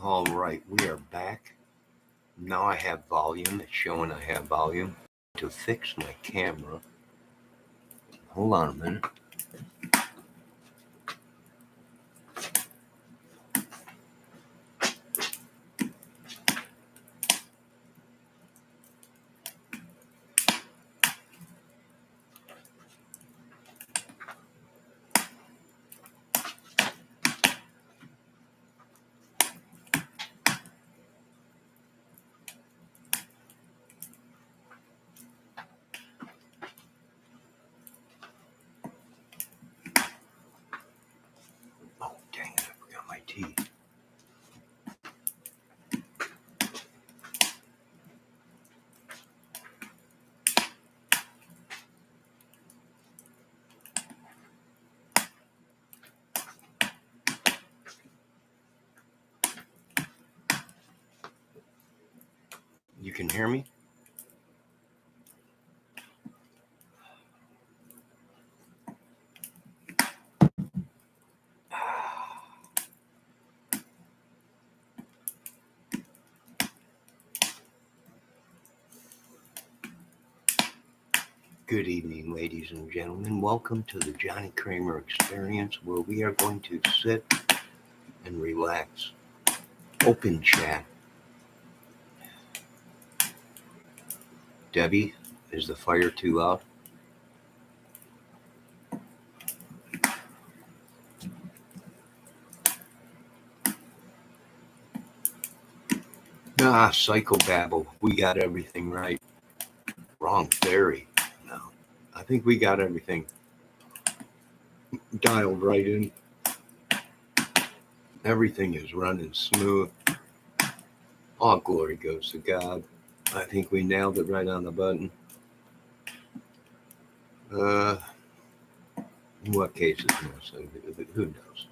All right, we are back. Now I have volume. It's showing I have volume. To fix my camera, hold on a minute. Oh, dang it, I forgot my tea. You can hear me? Good evening, ladies and gentlemen. Welcome to the Johnny Kramer Experience, where we are going to sit and relax. Open chat. Debbie, is the fire too loud? Psychobabble. We got everything right. Wrong theory. No, I think we got everything dialed right in. Everything is running smooth. All glory goes to God. I think we nailed it right on the button. In what cases, who knows?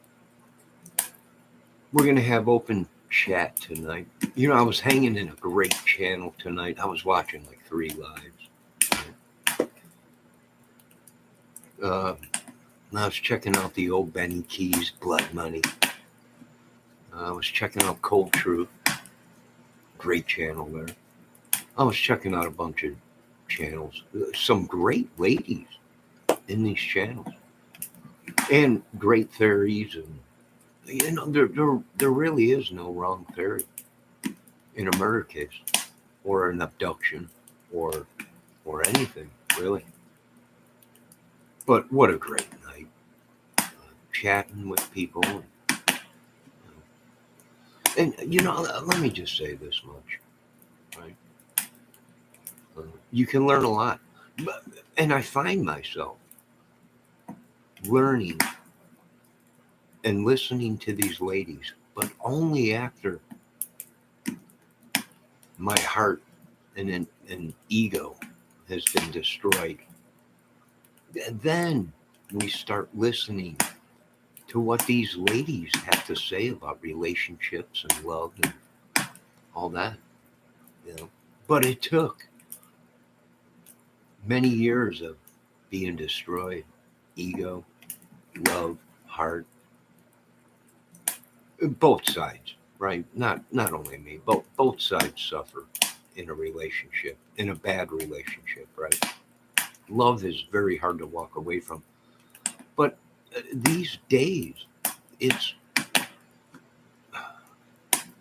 We're going to have open chat tonight. You know, I was hanging in a great channel tonight. I was watching like 3 lives. I was checking out the old Benny Keys, Blood Money. I was checking out Cold Truth. Great channel there. I was checking out a bunch of channels. Some great ladies in these channels. And great theories. And, you know, there really is no wrong theory in a murder case or an abduction or anything, really. But what a great night. Chatting with people. And, you know, let me just say this much, right? You can learn a lot. And I find myself learning and listening to these ladies, but only after my heart and ego has been destroyed. Then we start listening to what these ladies have to say about relationships and love and all that. You know? But it took many years of being destroyed. Ego, love, heart. Both sides, right? Not only me, both sides suffer in a relationship, in a bad relationship, right? Love is very hard to walk away from. But these days, it's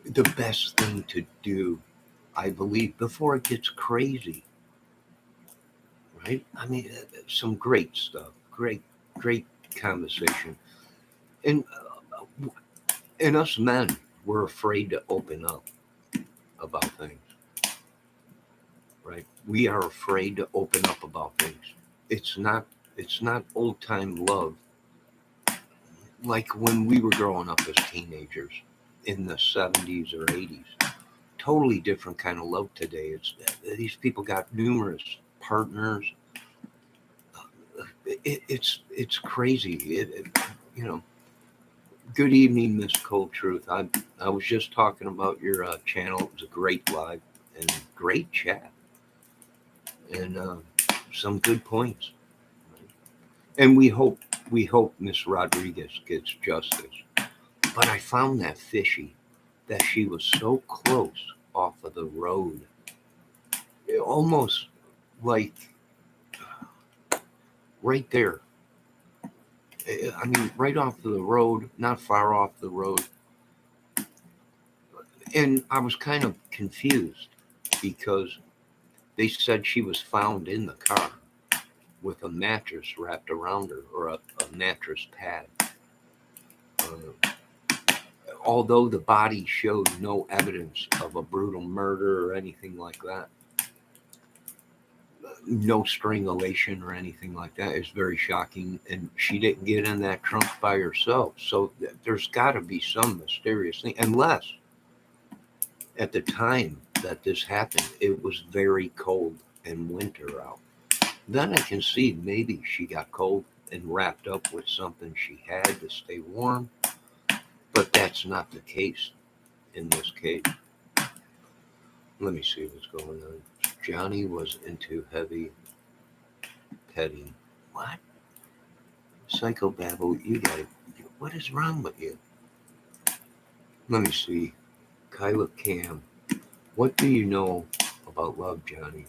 the best thing to do, I believe, before it gets crazy, right? I mean, some great stuff, great conversation. And us men, we're afraid to open up about things, right? We are afraid to open up about things. It's not old time love like when we were growing up as teenagers in the 70s or 80s. Totally different kind of love today. These people got numerous partners. It's crazy. You know. Good evening, Miss Cold Truth. I was just talking about your channel. It was a great live and great chat, and some good points. And we hope Miss Rodriguez gets justice. But I found that fishy. that she was so close off of the road, almost like right there. I mean, right off of the road, not far off the road. And I was kind of confused because they said she was found in the car with a mattress wrapped around her, or a mattress pad. Although the body showed no evidence of a brutal murder or anything like that, no strangulation or anything like that, is very shocking. And she didn't get in that trunk by herself. So there's got to be some mysterious thing, unless at the time that this happened, it was very cold and winter out. Then I can see maybe she got cold and wrapped up with something she had to stay warm, but that's not the case in this case. Let me see what's going on. Johnny was into heavy petting. What? Psychobabble, you got it. What is wrong with you? Let me see. Kyla Cam, what do you know about love, Johnny?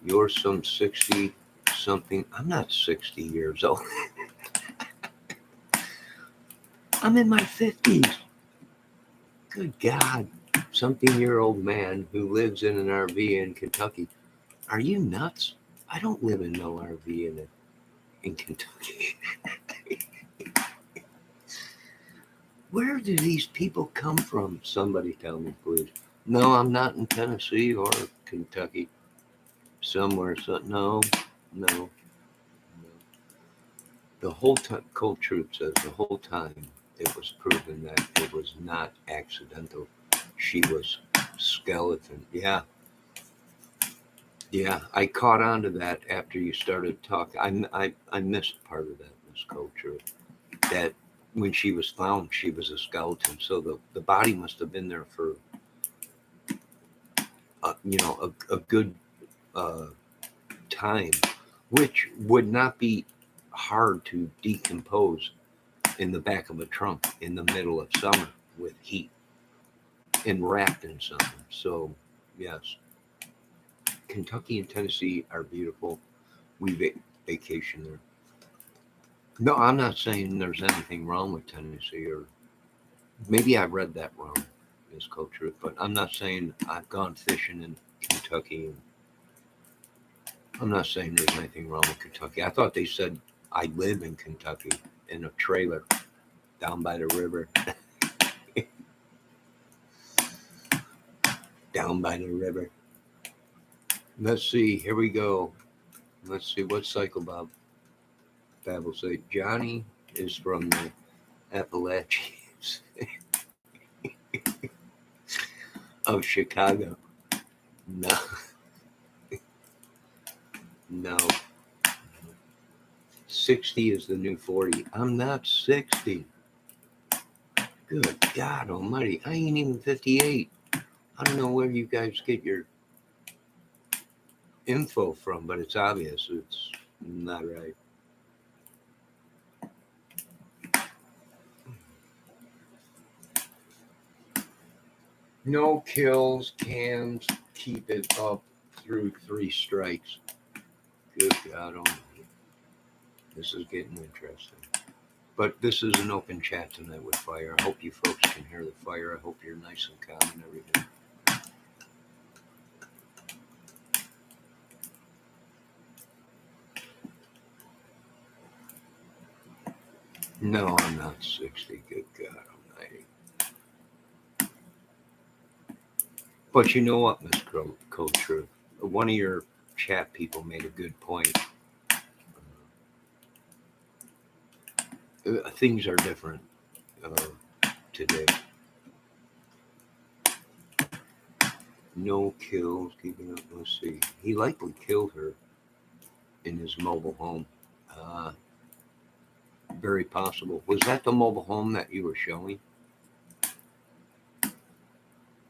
You're some 60 something. I'm not 60 years old. I'm in my 50s. Good God. Something-year-old man who lives in an RV in Kentucky. Are you nuts? I don't live in no RV in Kentucky. Where do these people come from? Somebody tell me, please. No, I'm not in Tennessee or Kentucky. Somewhere. So, no. The whole time, Cold Truth says, the whole time it was proven that it was not accidental. She was skeleton. Yeah, I caught on to that after you started talking. I missed part of that, Miss Cold Truth. That when she was found, she was a skeleton. So the body must have been there for, a good time, which would not be hard to decompose in the back of a trunk in the middle of summer with heat and wrapped in something. So, yes, Kentucky and Tennessee are beautiful. We vacation there. No, I'm not saying there's anything wrong with Tennessee, or maybe I read that wrong, Miss Culture, but I'm not saying I've gone fishing in Kentucky. And I'm not saying there's anything wrong with Kentucky. I thought they said I live in Kentucky in a trailer down by the river. Down by the river. Let's see. Here we go. Let's see what Cycle Babble say. Johnny is from the Appalachians of Chicago. No. No. 60 is the new 40. I'm not 60. Good God almighty. I ain't even 58. I don't know where you guys get your info from, but it's obvious it's not right. No kills, cans, keep it up through 3 strikes. Good God almighty. This is getting interesting. But this is an open chat tonight with fire. I hope you folks can hear the fire. I hope you're nice and calm and everything. No, I'm not 60. Good God almighty. But you know what, Miss Cold Truth? One of your chat people made a good point. Things are different today. No kills, keeping up. Let's see. He likely killed her in his mobile home. Very possible. Was that the mobile home that you were showing?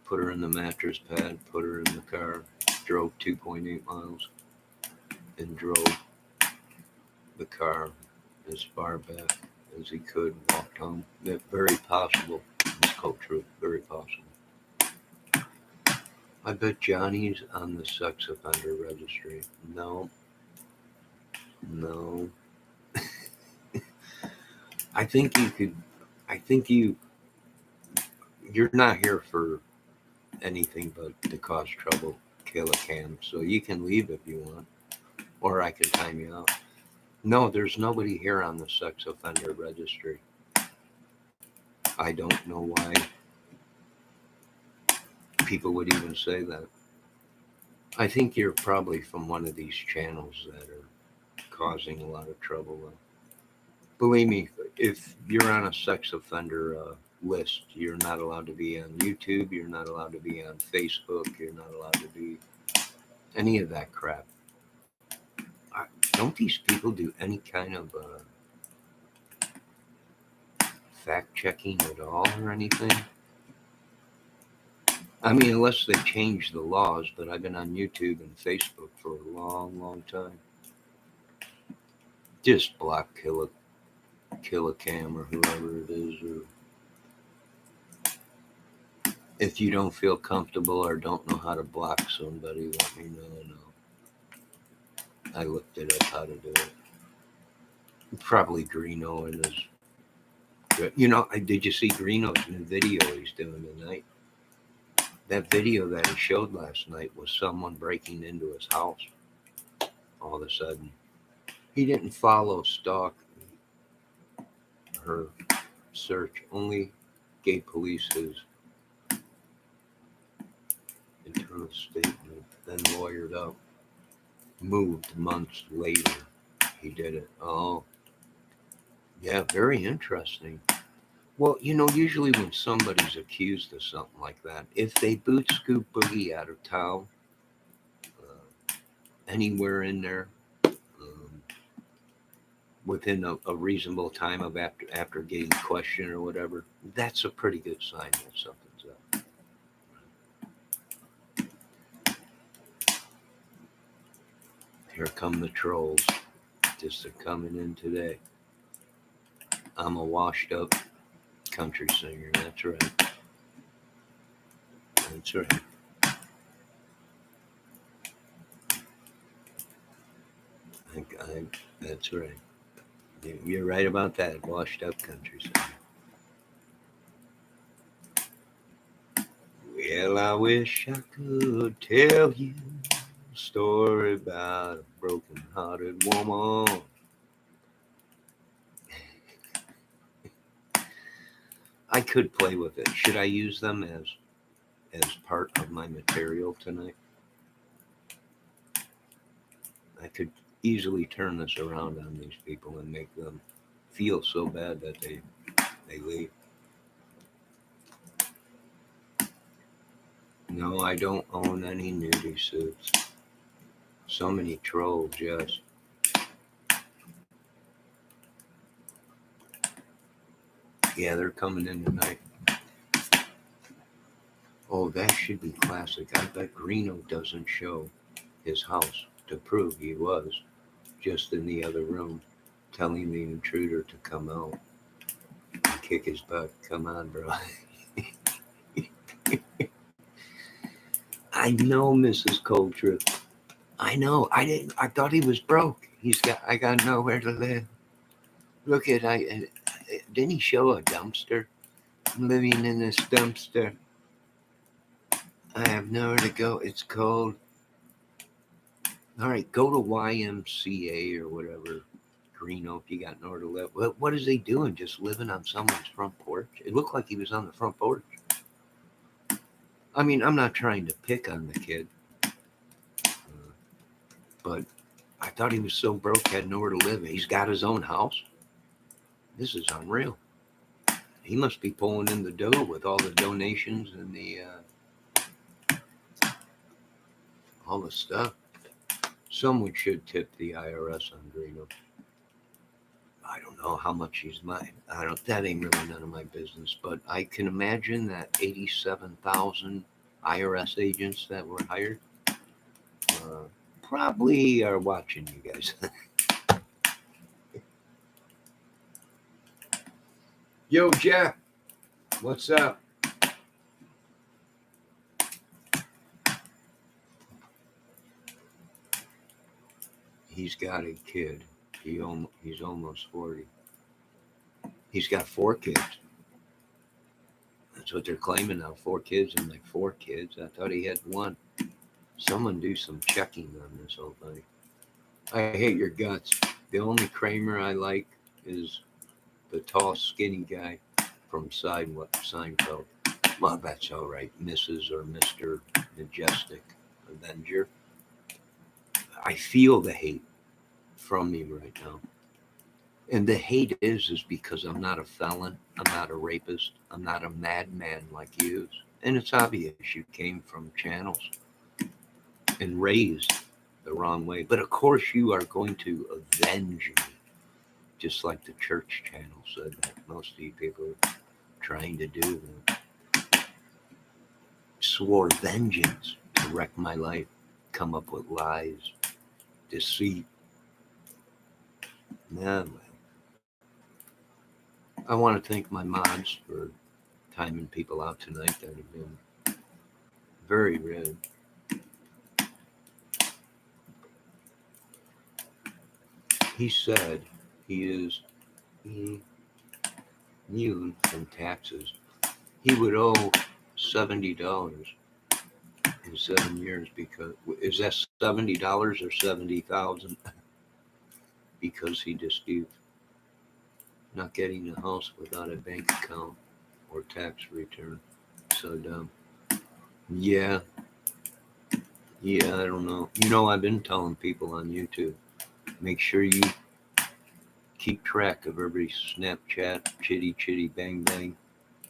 Put her in the mattress pad, put her in the car, drove 2.8 miles, and drove the car as far back as he could, walked home. That's very possible. It's called truth. Very possible. I bet Johnny's on the sex offender registry. No, no. I think you could. I think you're not here for anything but to cause trouble, kill a cam. So you can leave if you want, or I can time you out. No, there's nobody here on the sex offender registry. I don't know why people would even say that. I think you're probably from one of these channels that are causing a lot of trouble. Believe me, if you're on a sex offender list, you're not allowed to be on YouTube. You're not allowed to be on Facebook. You're not allowed to be any of that crap. Don't these people do any kind of fact checking at all or anything? I mean, unless they change the laws, but I've been on YouTube and Facebook for a long, long time. Just block kill a cam or whoever it is, or if you don't feel comfortable or don't know how to block somebody, let me know. I looked it up how to do it. Probably Greeno and his good. Did you see Greeno's new video he's doing tonight? That video that he showed last night was someone breaking into his house. All of a sudden, he didn't follow stalk her search, only gave police his internal statement, then lawyered up. Moved months later, he did it. Oh, yeah, very interesting. Well, usually when somebody's accused of something like that, if they boot Scoop Boogie out of town, anywhere in there, within a reasonable time of after getting questioned or whatever, that's a pretty good sign that something's up. Here come the trolls. Just are coming in today. I'm a washed up country singer. That's right. That's right. That's right. You're right about that. Washed up country singer. Well, I wish I could tell you a story about a broken-hearted woman. I could play with it. Should I use them as part of my material tonight? I could easily turn this around on these people and make them feel so bad that they leave. No, I don't own any nudie suits. So many trolls, yes. Yeah, they're coming in tonight. Oh, that should be classic. I bet Greeno doesn't show his house to prove he was just in the other room telling the intruder to come out and kick his butt. Come on, bro. I know, Mrs. Coldtrip. I know. I thought he was broke. I got nowhere to live. Look at didn't he show a dumpster? I'm living in this dumpster. I have nowhere to go. It's cold. All right, go to YMCA or whatever. Greeno, if you got nowhere to live. What is he doing? Just living on someone's front porch? It looked like he was on the front porch. I mean, I'm not trying to pick on the kid, but I thought he was so broke, had nowhere to live. He's got his own house. This is unreal. He must be pulling in the dough with all the donations and all the stuff. Someone should tip the IRS on Greeno. I don't know how much he's mine. That ain't really none of my business, but I can imagine that 87,000 IRS agents that were hired probably are watching you guys. Yo, Jeff. What's up? He's got a kid. He's almost 40. He's got 4 kids. That's what they're claiming now. 4 kids. I'm like, 4 kids? I thought he had one. Someone do some checking on this whole thing. I hate your guts. The only Kramer I like is the tall, skinny guy from Seinfeld. Well, that's all right. Mrs. or Mr. Majestic Avenger. I feel the hate from him right now. And the hate is because I'm not a felon. I'm not a rapist. I'm not a madman like you. And it's obvious you came from channels and raised the wrong way. But of course, you are going to avenge me, just like the church channel said that most of you people are trying to do. Swore vengeance to wreck my life, come up with lies, deceit. Nah, well, I want to thank my mods for timing people out tonight that have been very red. He said he is immune from taxes. He would owe $70 in 7 years because is that $70 or 70,000? Because he disputes not getting a house without a bank account or tax return. So dumb. Yeah, I don't know. I've been telling people on YouTube, make sure you keep track of every Snapchat, chitty chitty bang bang,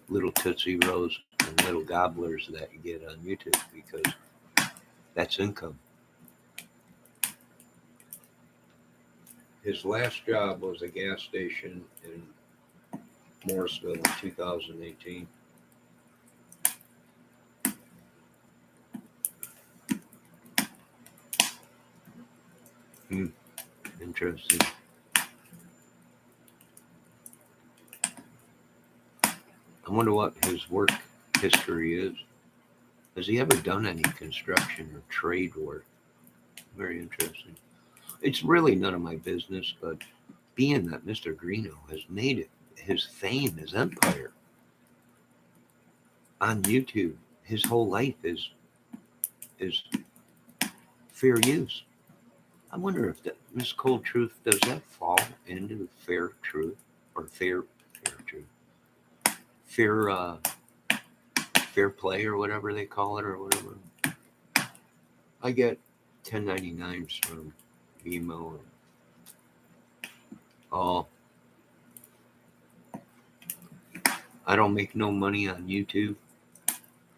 little Tootsie Rolls, and little gobblers that you get on YouTube because that's income. His last job was a gas station in Morrisville in 2018. Interesting. I wonder what his work history is. Has he ever done any construction or trade work? Very interesting. It's really none of my business, but being that Mr. Greeno has made it his fame, his empire on YouTube, his whole life is fair use. I wonder if that Miss Cold Truth, does that fall into fair truth or fair truth? Fair play or whatever they call it or whatever. I get 1099s from Vimeo. Oh, I don't make no money on YouTube,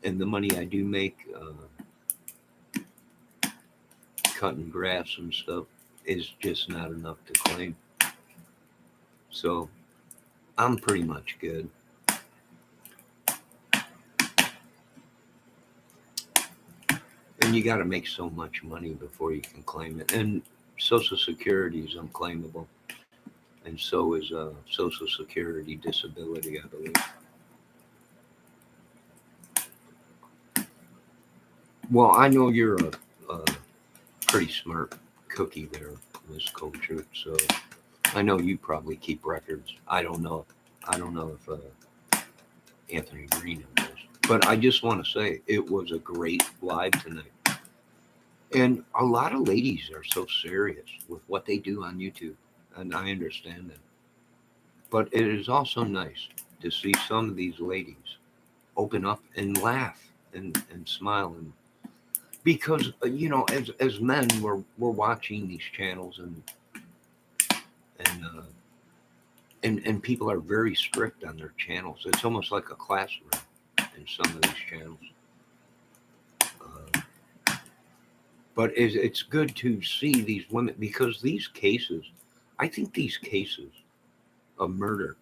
and the money I do make cutting grass and stuff is just not enough to claim. So I'm pretty much good. And you got to make so much money before you can claim it. And Social Security is unclaimable. And so is Social Security disability, I believe. Well, I know you're a pretty smart cookie there, Miss Cold Truth. So I know you probably keep records. I don't know if Anthony Green does. But I just want to say it was a great live tonight. And a lot of ladies are so serious with what they do on YouTube. And I understand that. But it is also nice to see some of these ladies open up and laugh and smile. And because, as men, we're watching these channels and people are very strict on their channels. It's almost like a classroom in some of these channels. But it's good to see these women because these cases, I think these cases of murder,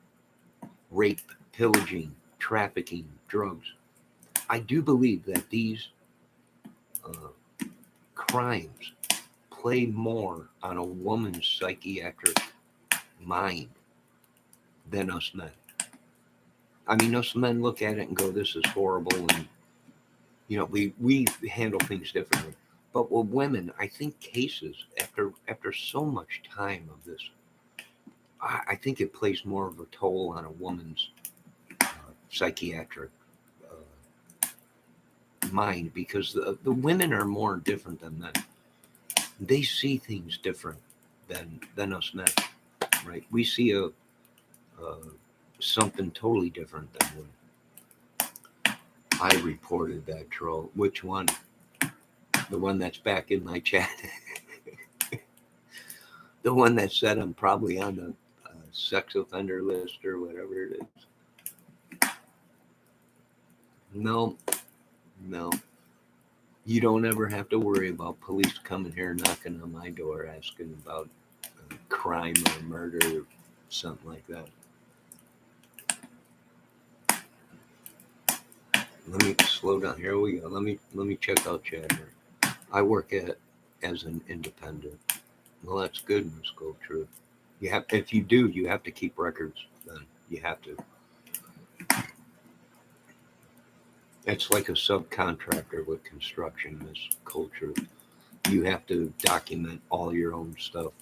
rape, pillaging, trafficking, drugs, I do believe that these crimes play more on a woman's psychiatric mind than us men. I mean, us men look at it and go, "This is horrible," and we handle things differently. But with women, I think cases after so much time of this, I think it plays more of a toll on a woman's psychiatric mind, because the women are more different than men. They see things different than us men, right? We see something totally different than women. I reported that troll. Which one? The one that's back in my chat. The one that said I'm probably on the sex offender list or whatever it is. No. You don't ever have to worry about police coming here knocking on my door asking about crime or murder or something like that. Let me slow down. Here we go. Let me check out chat here. I work as an independent. Well, that's good, Miss Goldtruth. If you do, you have to keep records. Then you have to. It's like a subcontractor with construction, Miss Goldtruth. You have to document all your own stuff,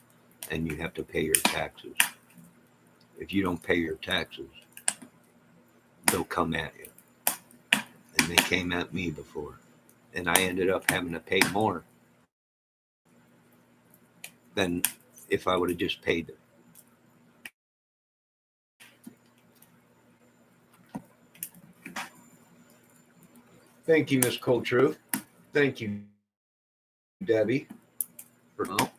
and you have to pay your taxes. If you don't pay your taxes, they'll come at you. And they came at me before, and I ended up having to pay more than if I would have just paid them. Thank you, Miss Goldtruth. Thank you, Debbie. No,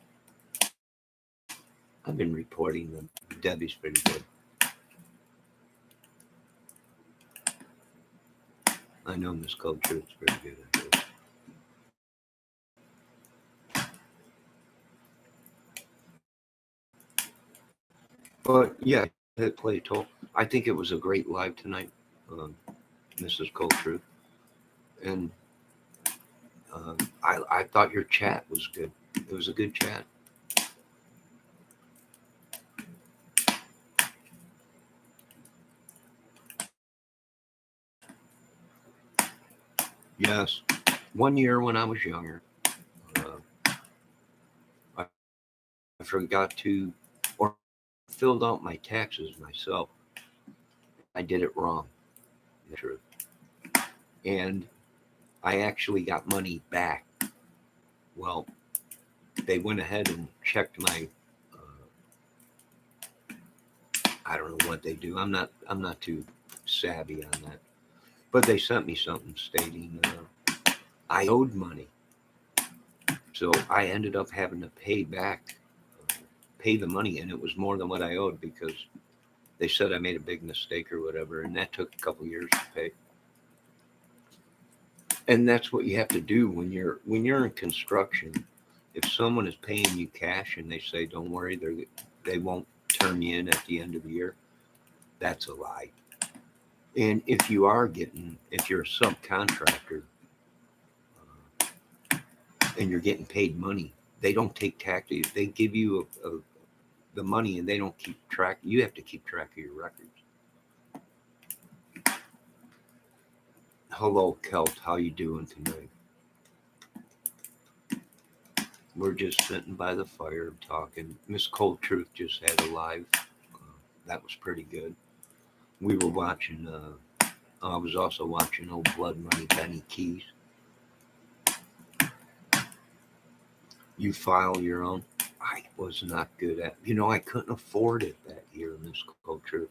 I've been reporting them. Debbie's pretty good. I know Miss Goldtruth's pretty good at this. But yeah, it played a toll. I think it was a great live tonight, Mrs. Goldtruth. And I thought your chat was good. It was a good chat. Yes. One year when I was younger, I forgot to, or filled out my taxes myself. I did it wrong. Truth. And I actually got money back. Well, they went ahead and checked my. I don't know what they do. I'm not too savvy on that. But they sent me something stating I owed money. So I ended up having to pay the money, and it was more than what I owed because they said I made a big mistake or whatever, and that took a couple years to pay. And that's what you have to do when you're in construction. If someone is paying you cash and they say, "Don't worry, they won't turn you in at the end of the year," that's a lie. And if you're a subcontractor and you're getting paid money, they don't take taxes. They give you the money and they don't keep track. You have to keep track of your records. Hello, Kelt. How you doing tonight? We're just sitting by the fire talking. Miss Goldtruth just had a live. That was pretty good. We were watching. I was also watching Old Blood Money, Benny Keys. You file your own. I was not good at. I couldn't afford it that year, Miss Goldtruth.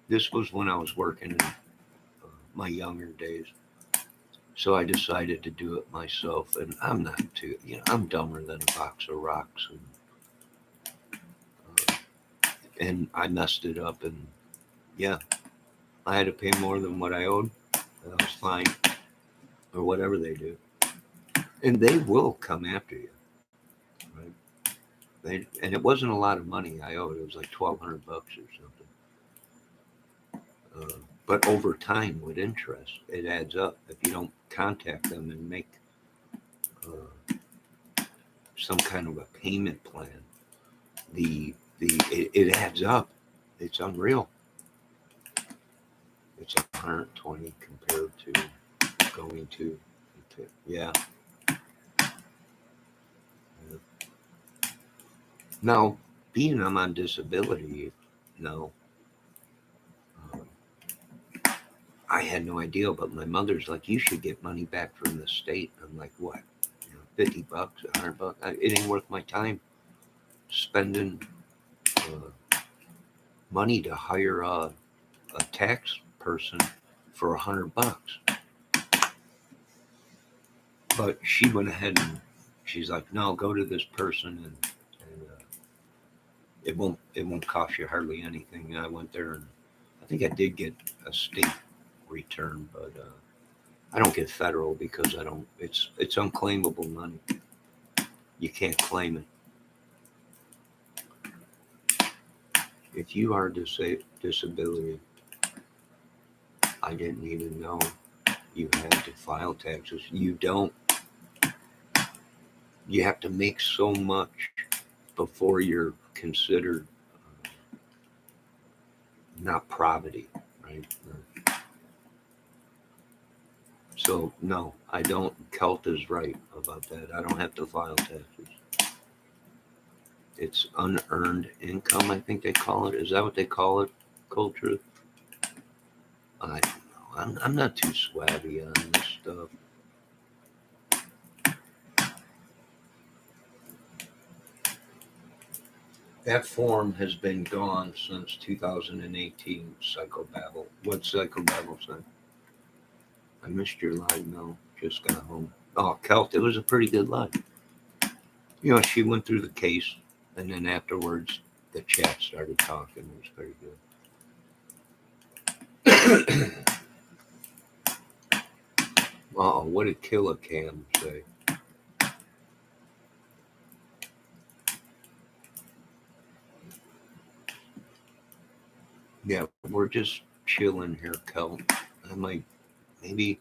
This was when I was working in my younger days. So I decided to do it myself, and I'm not too, I'm dumber than a box of rocks, and I messed it up, and yeah, I had to pay more than what I owed. That was fine, or whatever they do, and they will come after you, right? And it wasn't a lot of money I owed. It was like $1,200 or something. But over time, with interest, it adds up. If you don't contact them and make some kind of a payment plan, it adds up. It's unreal. It's 120 compared to going to, yeah. Now, being I'm on disability, no, um, I had no idea, but my mother's like, you should get money back from the state. I'm like, what? $50, $100? It ain't worth my time spending uh, money to hire a tax person for $100. But she went ahead and she's like, no, go to this person and it won't cost you hardly anything. And I went there and I think I did get a state return, but I don't get federal because I don't. It's unclaimable money. You can't claim it. If you are disability, I didn't even know you had to file taxes. You don't. You have to make so much before you're considered not poverty, right? So no, I don't. Kelt is right about that. I don't have to file taxes. It's unearned income, I think they call it. Is that what they call it? Culture? I don't know. I'm not too swabby on this stuff. That form has been gone since 2018. Psychobabble. What's Psychobabble say? I missed your live. No, just got home. Oh, Kelt, it was a pretty good live. She went through the case, and then afterwards, the chat started talking. It was pretty good. What did Killer Cam say? Yeah, we're just chilling here, Kel. Maybe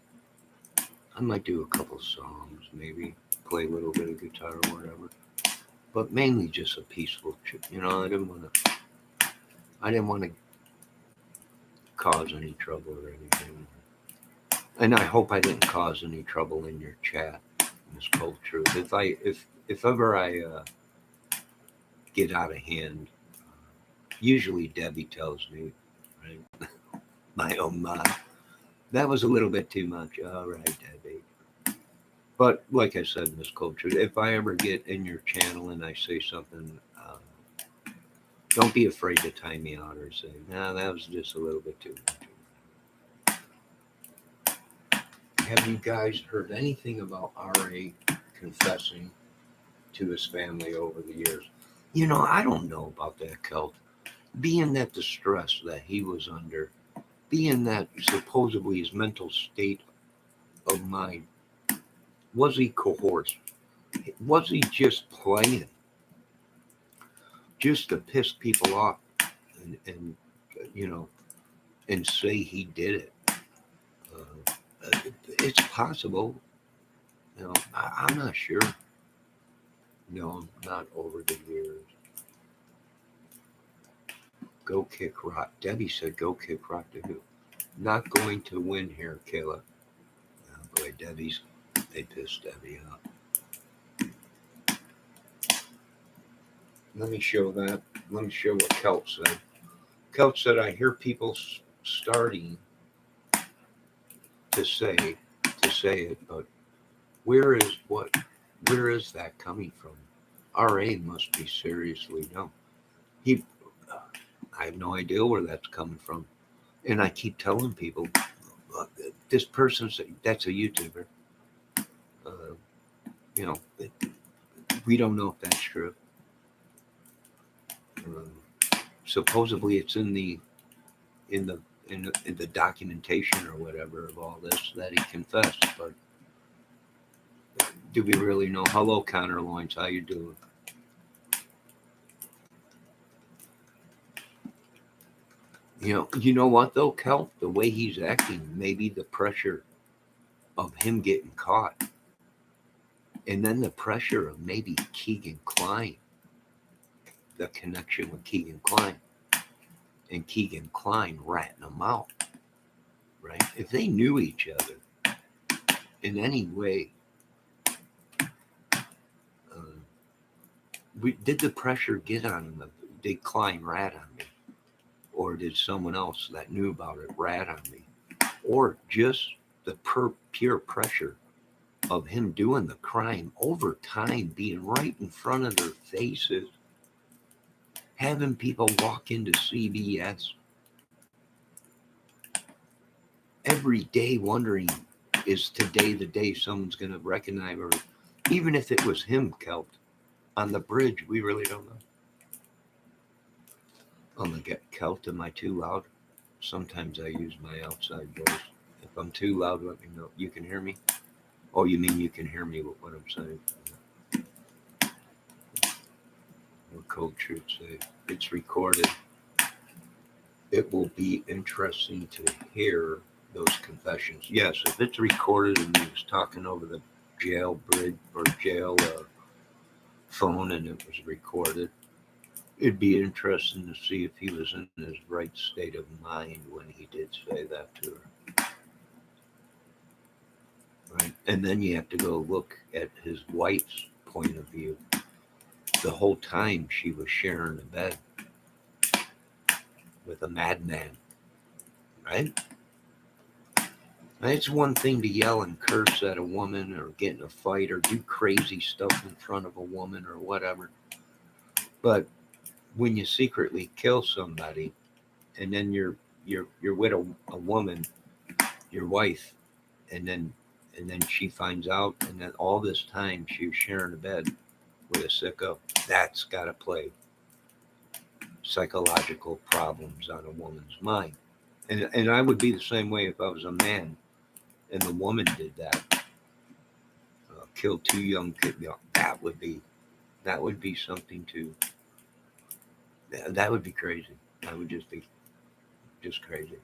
I might do a couple songs, maybe play a little bit of guitar or whatever. But mainly just a peaceful, I didn't want to cause any trouble or anything. And I hope I didn't cause any trouble in your chat, Miss Cold Truth. If ever I get out of hand, usually Debbie tells me, right? My own mind. That was a little bit too much. All right, Debbie. But like I said, Miss Culture, if I ever get in your channel and I say something, don't be afraid to time me out or say, "No, that was just a little bit too much." Have you guys heard anything about R.A. confessing to his family over the years? I don't know about that, Celt. Being that the stress that he was under, being that supposedly his mental state of mind, was he coerced? Was he just playing just to piss people off and you know and say he did it? It's possible. I'm not sure. No, not over the years. Go kick rock. Debbie said, "Go kick rock to who?" Not going to win here, Kayla. Oh, boy, they pissed Debbie off. Let me show that. Let me show what Kelt said. Kelt said, "I hear people starting to say it, but where is what? Where is that coming from? RA must be seriously dumb. He, I have no idea where that's coming from, and I keep telling people, this person's that's a YouTuber. Uh, you know, we don't know if that's true. Um, Supposedly, it's in the in the in the documentation or whatever of all this that he confessed, but do we really know? Hello, Connor Loins, how you doing? You know what though, Kel? The way he's acting, maybe the pressure of him getting caught, and then the pressure of maybe Keegan Klein, the connection with Keegan Klein, and Keegan Klein ratting him out. right? If they knew each other in any way, did the pressure get on them? Did Klein rat on me? Or did someone else that knew about it rat on me? Or just the pure pressure of him doing the crime over time, being right in front of their faces, having people walk into CVS every day wondering, is today the day someone's going to recognize her? Even if it was him, Kelt, on the bridge, we really don't know. Oh my God, Kelt, am I too loud? Sometimes I use my outside voice. If I'm too loud, let me know. You can hear me? Oh, you mean you can hear me with what I'm saying? What Coach should say. It's recorded. It will be interesting to hear those confessions. Yes, if it's recorded and he was talking over the jail bridge or jail phone and it was recorded, it'd be interesting to see if he was in his right state of mind when he did say that to her. Right? And then you have to go look at his wife's point of view. The whole time she was sharing a bed with a madman, right? It's one thing to yell and curse at a woman or get in a fight or do crazy stuff in front of a woman or whatever. But when you secretly kill somebody and then you're with a woman, your wife, and then she finds out, and then all this time she was sharing a bed with a sicko, that's got to play psychological problems on a woman's mind. And I would be the same way if I was a man and the woman did that, killed two young kids. That would be something to. That would be crazy. That would just be just crazy.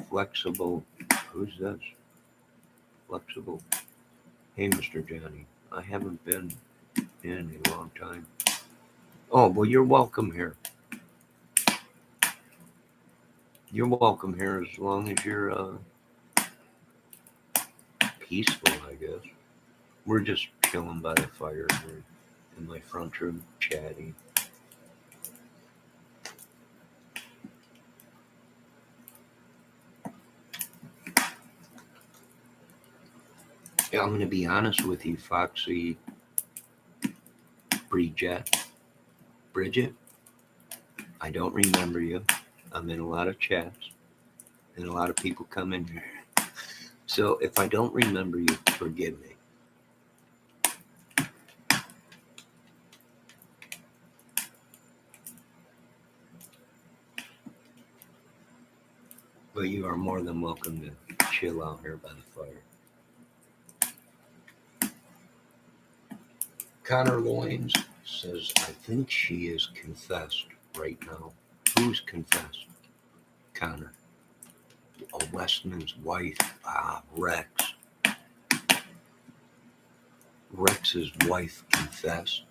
Flexible. Who's this? Flexible. Hey, Mr. Johnny. I haven't been in a long time. Oh, well, you're welcome here. You're welcome here as long as you're peaceful, I guess. We're just chilling by the fire here in my front room, chatting. Yeah, I'm going to be honest with you, Foxy Bridget. I don't remember you. I'm in a lot of chats, and a lot of people come in here. So if I don't remember you, forgive me. But you are more than welcome to chill out here by the fire. Connor Loins says, I think she is confessed right now. Who's confessed? Connor. Oh, Westman's wife. Rex. Rex's wife confessed.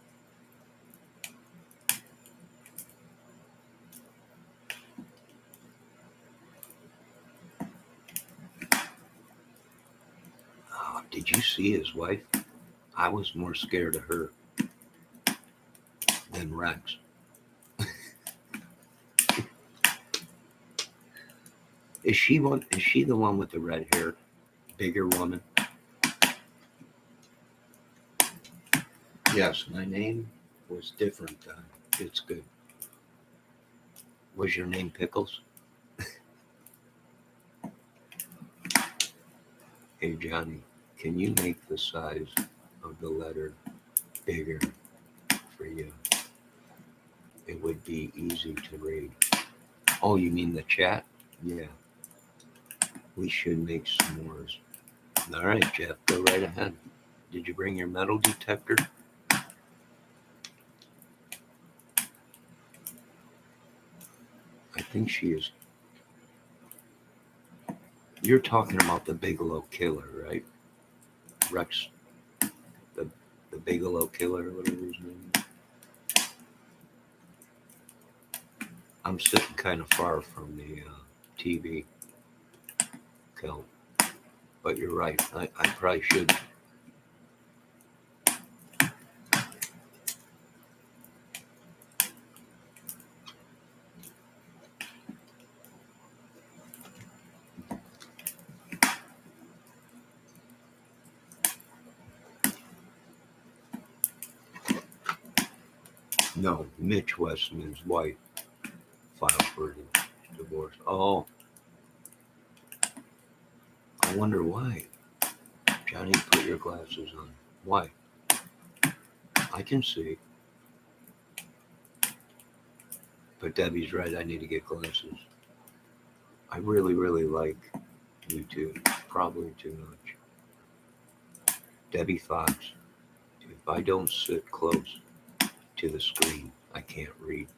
Did you see his wife? I was more scared of her than Rex. Is she the one with the red hair? Bigger woman? Yes, my name was different then. It's good. Was your name Pickles? Hey Johnny, can you make the size of the letter bigger for you? It would be easy to read. Oh, you mean the chat? Yeah. We should make s'mores. All right, Jeff, go right ahead. Did you bring your metal detector? I think she is. You're talking about the Bigelow Killer, right? Rex, the Bigelow Killer, or whatever his name is. I'm sitting kind of far from the TV, Kel. But you're right. I probably should. No, Mitch Weston and his wife filed for divorce. Oh, I wonder why. Johnny, put your glasses on. Why? I can see. But Debbie's right. I need to get glasses. I really, really like YouTube. Probably too much. Debbie Fox. If I don't sit close to the screen, I can't read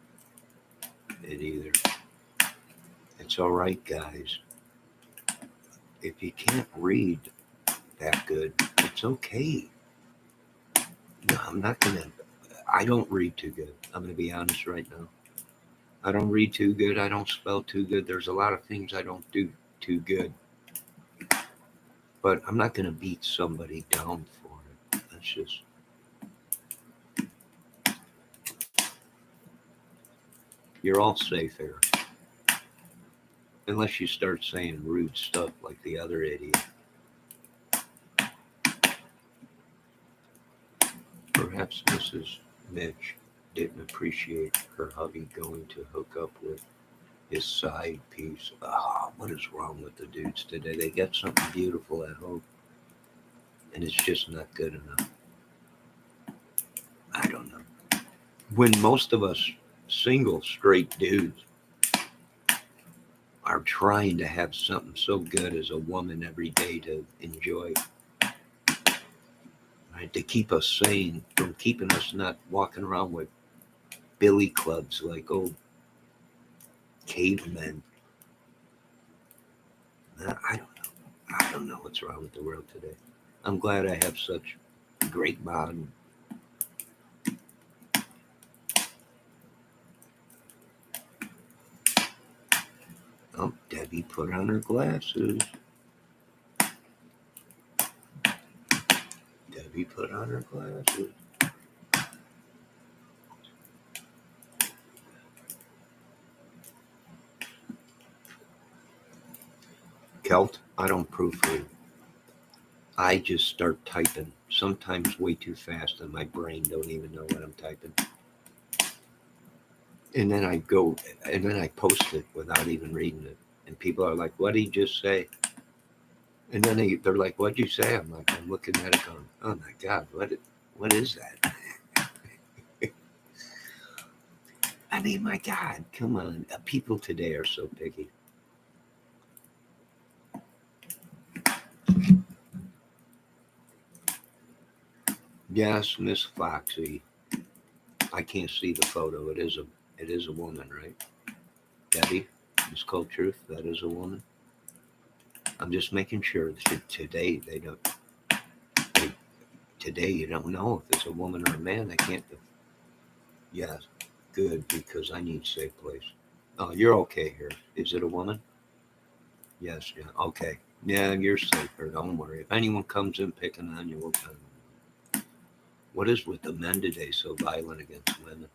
it either. It's all right, guys. If you can't read that good, it's okay. No, I'm not gonna. I don't read too good. I'm gonna be honest right now. I don't read too good. I don't spell too good. There's a lot of things I don't do too good. But I'm not gonna beat somebody down for it. That's just. You're all safe here. Unless you start saying rude stuff like the other idiot. Perhaps Mrs. Mitch didn't appreciate her hubby going to hook up with his side piece. What is wrong with the dudes today? They got something beautiful at home, and it's just not good enough. I don't know. When most of us single straight dudes are trying to have something so good as a woman every day to enjoy, right? To keep us sane, from keeping us not walking around with billy clubs like old cavemen. I don't know. I don't know what's wrong with the world today. I'm glad I have such great bond. Oh, Debbie put on her glasses. Debbie put on her glasses. Kelt, I don't proofread. I just start typing, sometimes way too fast, and my brain don't even know what I'm typing. And then I go, and then I post it without even reading it. And people are like, what did he just say? And then they're like, what'd you say? I'm like, I'm looking at it going, oh my God, what is that? I mean, my God, come on. People today are so picky. Yes, Miss Foxy. I can't see the photo. It is a woman, right? Debbie, Miss Cold Truth, that is a woman. I'm just making sure that today today you don't know if it's a woman or a man. I can't. Yes, good, because I need safe place. Oh, you're okay here. Is it a woman? Yes, yeah, okay. Yeah, you're safer. Don't worry. If anyone comes in picking on you, we'll tell them. What is with the men today so violent against women?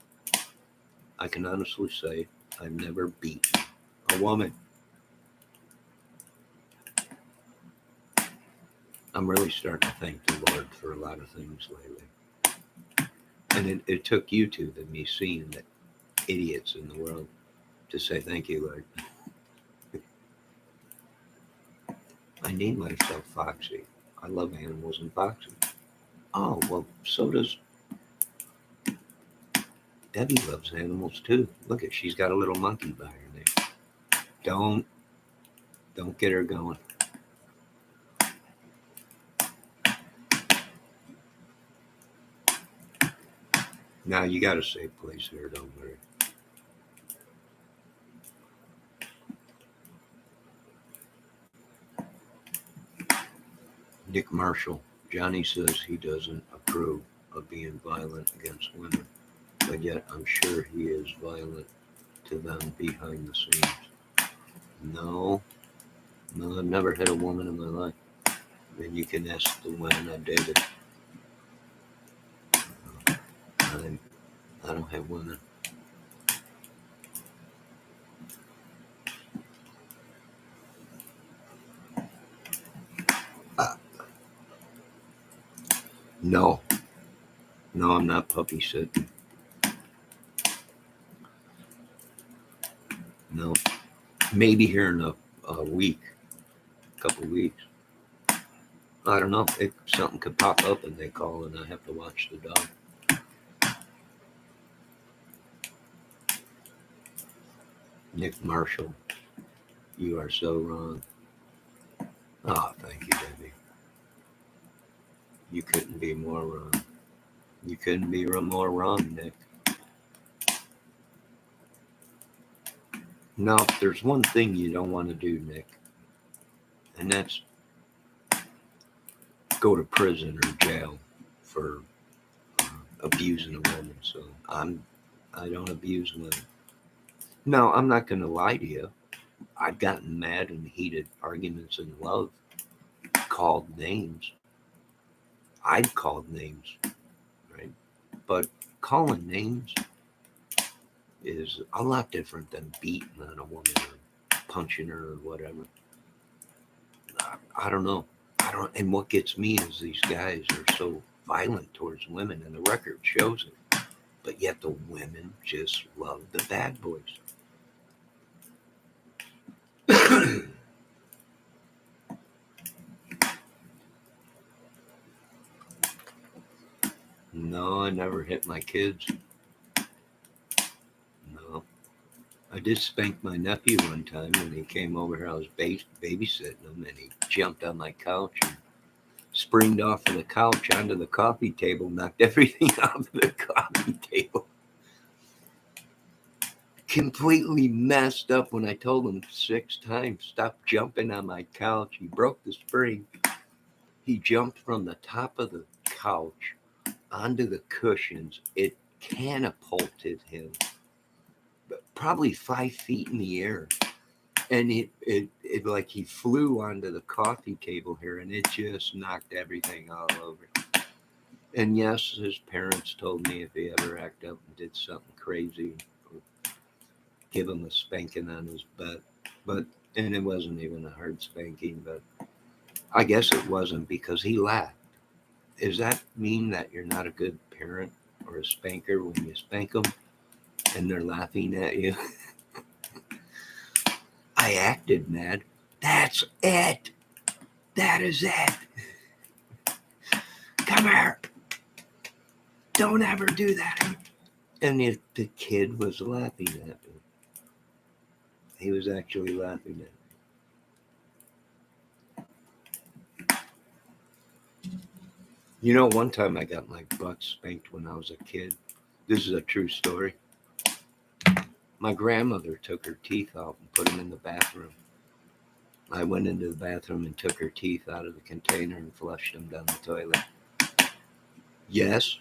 I can honestly say I've never beaten a woman. I'm really starting to thank the Lord for a lot of things lately. And it took you two than me seeing the idiots in the world to say thank you, Lord. I name myself Foxy. I love animals and Foxy. Oh, well, so does Debbie loves animals too. Look at, she's got a little monkey by her neck. Don't get her going. Now you got a safe place here, don't worry. Nick Marshall. Johnny says he doesn't approve of being violent against women, but yet I'm sure he is violent to them behind the scenes. No, No, I've never had a woman in my life. And you can ask the women I dated. I, I don't have women. Uh, no, no, I'm not puppy sitting. No, maybe here in a week, couple of weeks. I don't know. Something could pop up and they call and I have to watch the dog. Nick Marshall, you are so wrong. Oh, thank you, Debbie. You couldn't be more wrong. You couldn't be more wrong, Nick. No, there's one thing you don't want to do, Nick, and that's go to prison or jail for abusing a woman. So I don't abuse women. No, I'm not going to lie to you. I've gotten mad and heated arguments in love, called names. I've called names, right? But calling names is a lot different than beating on a woman or punching her or whatever. I don't know. I don't. And what gets me is these guys are so violent towards women, and the record shows it. But yet the women just love the bad boys. No, I never hit my kids. No. I did spank my nephew one time when he came over here. I was babysitting him, and he jumped on my couch and springed off of the couch onto the coffee table, knocked everything off the coffee table. Completely messed up when I told him 6 times, stop jumping on my couch. He broke the spring. He jumped from the top of the couch onto the cushions. It catapulted him probably 5 feet in the air. And it like he flew onto the coffee table here and it just knocked everything all over. And yes, his parents told me if he ever acted up and did something crazy, give him a spanking on his butt. And it wasn't even a hard spanking, but I guess it wasn't because he laughed. Does that mean that you're not a good parent or a spanker when you spank them and they're laughing at you? I acted mad. That's it. That is it. Come here. Don't ever do that. And the kid was laughing at me. He was actually laughing at me. You know, one time I got my butt spanked when I was a kid. This is a true story. My grandmother took her teeth out and put them in the bathroom. I went into the bathroom and took her teeth out of the container and flushed them down the toilet. Yes,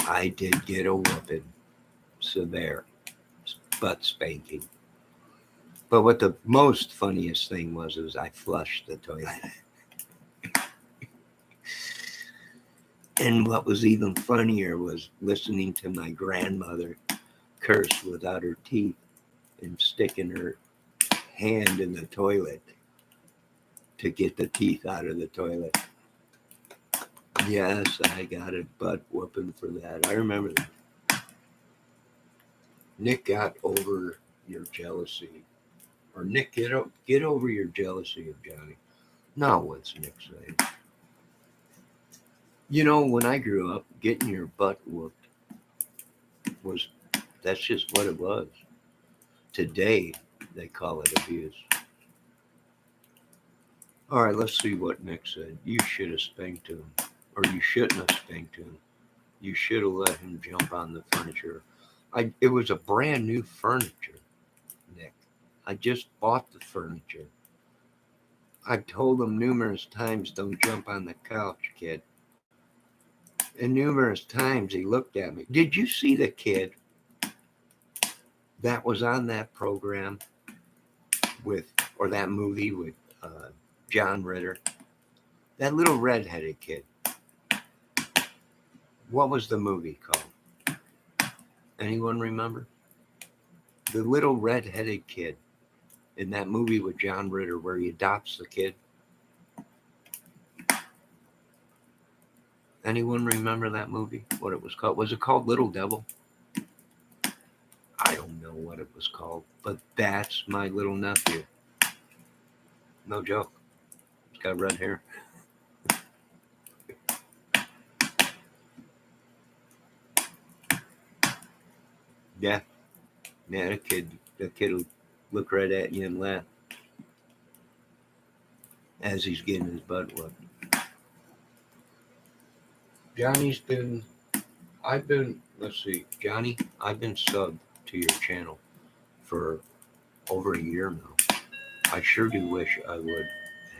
I did get a whooping. Severe butt spanking. But what the most funniest thing was I flushed the toilet. And what was even funnier was listening to my grandmother curse without her teeth and sticking her hand in the toilet to get the teeth out of the toilet. Yes, I got a butt whooping for that. I remember that. Nick got over your jealousy. Or Nick, get over your jealousy of Johnny. Now what's Nick saying? You know, when I grew up, getting your butt whooped that's just what it was. Today, they call it abuse. All right, let's see what Nick said. You should have spanked him. Or you shouldn't have spanked him. You should have let him jump on the furniture. It was a brand new furniture, Nick. I just bought the furniture. I told him numerous times, don't jump on the couch, kid. And numerous times he looked at me. Did you see the kid that was on that program or that movie with John Ritter, that little redheaded kid. What was the movie called? Anyone remember? The little redheaded kid in that movie with John Ritter where he adopts the kid. Anyone remember that movie? What it was called? Was it called Little Devil? I don't know what it was called, but that's my little nephew. No joke. He's got red hair. Yeah. Yeah, the kid will look right at you and laugh as he's getting his butt whooped. Let's see, Johnny, I've been subbed to your channel for over a year now. I sure do wish I would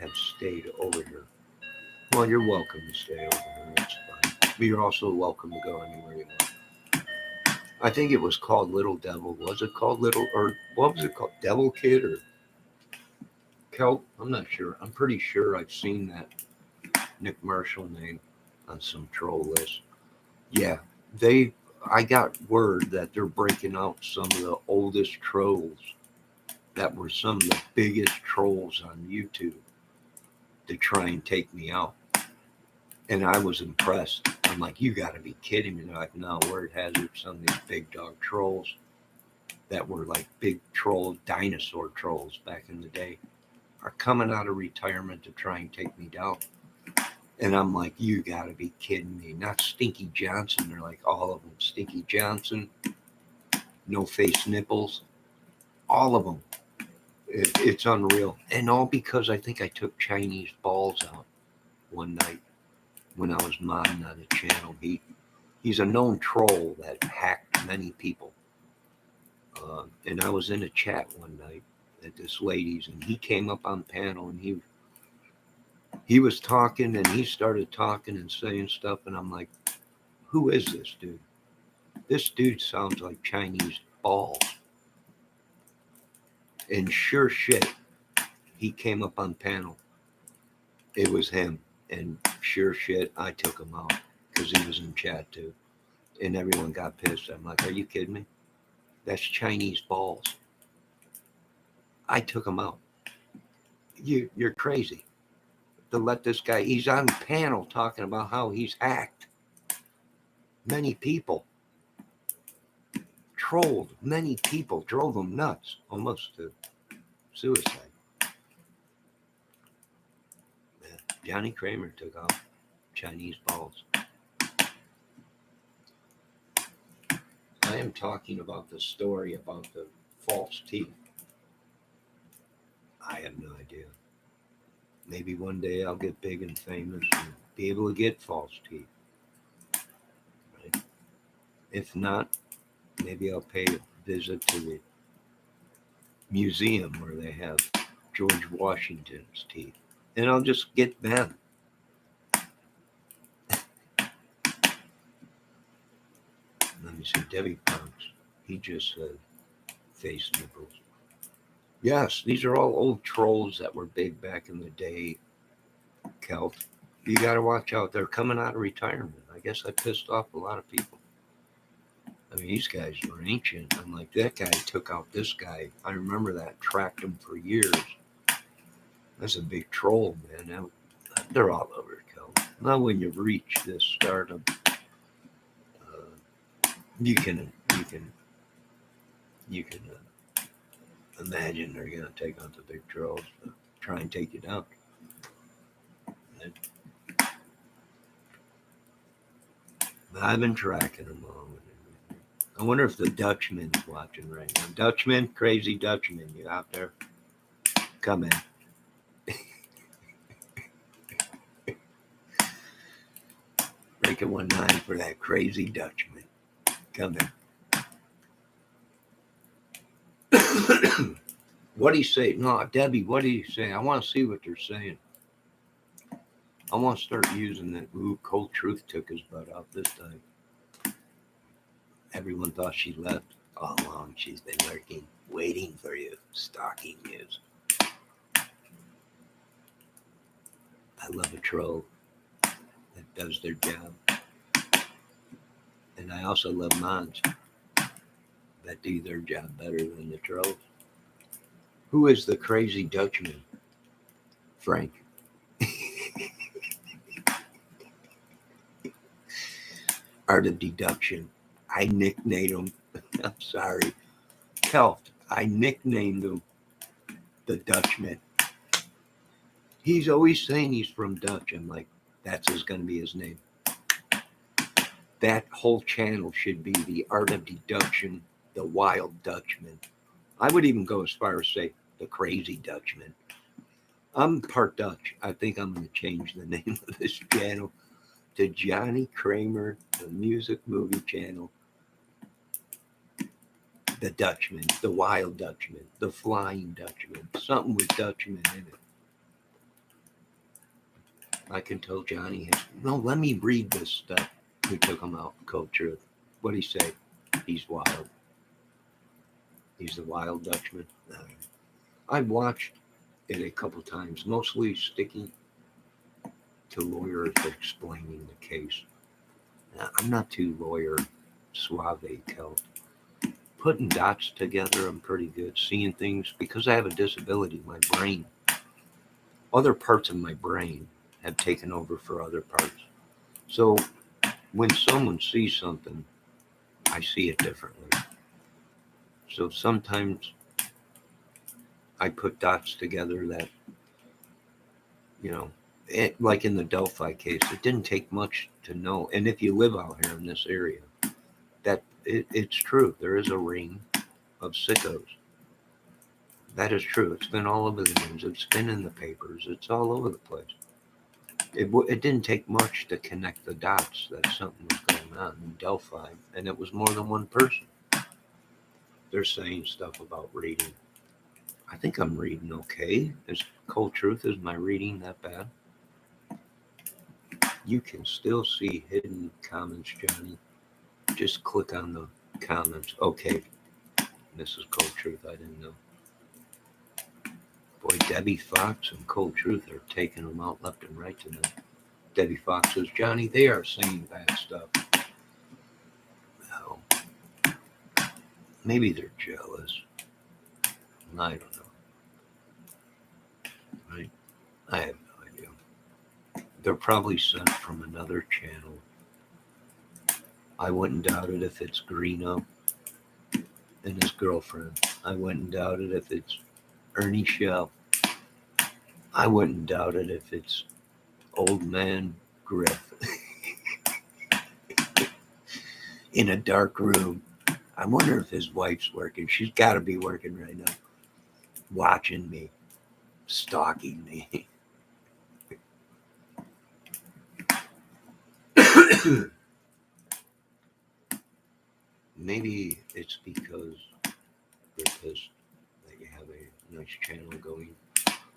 have stayed over here. Well, you're welcome to stay over here. That's fine. But you're also welcome to go anywhere you want. I think it was called Little Devil. Was it called or what was it called? Devil Kid or Kelp? I'm not sure. I'm pretty sure I've seen that Nick Marshall name on some troll list. Yeah, I got word that they're breaking out some of the oldest trolls that were some of the biggest trolls on YouTube to try and take me out. And I was impressed. I'm like, you got to be kidding me. They're like, no, word has it, some of these big dog trolls that were like big troll, dinosaur trolls back in the day are coming out of retirement to try and take me down. And I'm like, you got to be kidding me. Not Stinky Johnson. They're like all of them. Stinky Johnson, No Face Nipples, all of them. It's unreal. And all because I think I took Chinese balls out one night when I was modding on the channel. He's a known troll that hacked many people. And I was in a chat one night at this lady's, and he came up on panel, and he was talking, and he started talking and saying stuff, and I'm like, who is this dude? This dude sounds like Chinese balls. And sure shit, he came up on panel. It was him. And sure shit, I took him out because he was in chat too. And everyone got pissed. I'm like, are you kidding me? That's Chinese balls. I took him out. You're crazy to let this guy, he's on panel talking about how he's hacked many people, trolled many people, drove them nuts, almost to suicide. Yeah. Johnny Kramer took out Chinese balls. I am talking about the story about the false teeth. I have no idea. Maybe one day I'll get big and famous and be able to get false teeth. Right? If not, maybe I'll pay a visit to the museum where they have George Washington's teeth. And I'll just get them. Let me see, Debbie Punks. He just said face nipples. Yes, these are all old trolls that were big back in the day, Kelt. You got to watch out. They're coming out of retirement. I guess I pissed off a lot of people. I mean, these guys were ancient. I'm like, that guy took out this guy. I remember that. Tracked him for years. That's a big troll, man. Now, they're all over, Kelt. Now, when you reach this stardom, you can imagine they're going to take on the big trolls to try and take you down. And I've been tracking them all. I wonder if the Dutchman's watching right now. Dutchman, crazy Dutchman, you out there? Come in. Break it 1-9 for that crazy Dutchman. Come in. What do you say? No, Debbie, what do you say? I want to see what they're saying. I want to start using that. Ooh, Cold Truth took his butt out this time. Everyone thought she left. All along, she's been lurking, waiting for you, stalking you. I love a troll that does their job. And I also love mods that do their job better than the trolls. Who is the crazy Dutchman? Frank. Art of Deduction. I nicknamed him. I'm sorry. Kelt. I nicknamed him the Dutchman. He's always saying he's from Dutch. I'm like, that's going to be his name. That whole channel should be the Art of Deduction, the Wild Dutchman. I would even go as far as say the Crazy Dutchman. I'm part Dutch. I think I'm going to change the name of this channel to Johnny Kramer, the music movie channel, the Dutchman, the Wild Dutchman, the Flying Dutchman, something with Dutchman in it. I can tell Johnny, no, let me read this stuff. We took him out, Cold Truth. What'd he say? He's wild. He's the Wild Dutchman. I've watched it a couple times, mostly sticking to lawyers explaining the case. I'm not too lawyer suave, Kelt. Putting dots together, I'm pretty good. Seeing things, because I have a disability, my brain, other parts of my brain have taken over for other parts. So when someone sees something, I see it differently. So sometimes I put dots together that, like in the Delphi case, it didn't take much to know. And if you live out here in this area, that it's true. There is a ring of sickos. That is true. It's been all over the news. It's been in the papers. It's all over the place. It didn't take much to connect the dots that something was going on in Delphi, and it was more than one person. They're saying stuff about reading. I think I'm reading okay. Is Cold Truth, is my reading that bad? You can still see hidden comments, Johnny. Just click on the comments. Okay, Mrs. Cold Truth, I didn't know. Boy, Debbie Fox and Cold Truth are taking them out left and right tonight. Debbie Fox says, Johnny, they are saying bad stuff. No. Maybe they're jealous. I don't know. Right? I have no idea. They're probably sent from another channel. I wouldn't doubt it if it's Greeno and his girlfriend. I wouldn't doubt it if it's Ernie Shell. I wouldn't doubt it if it's Old Man Griff in a dark room. I wonder if his wife's working. She's got to be working right now, watching me, stalking me. Maybe it's because they're pissed that you have a nice channel going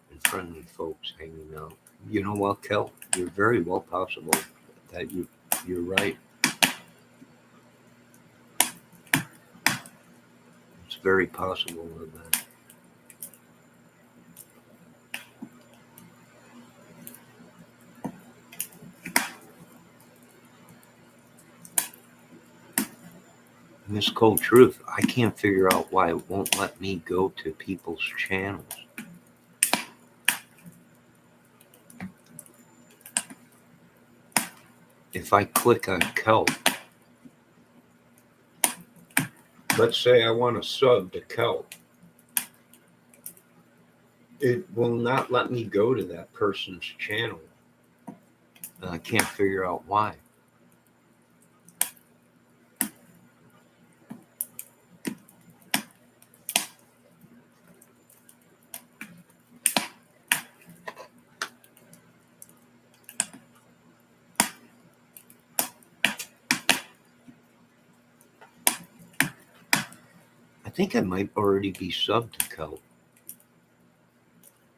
and friendly folks hanging out. You know what, Kel? You're very well possible that you're right. It's very possible of that. Miss Cold Truth, I can't figure out why it won't let me go to people's channels. If I click on Kelt, let's say I want to sub to Kelt, it will not let me go to that person's channel. And I can't figure out why. I think I might already be subbed to Kelt.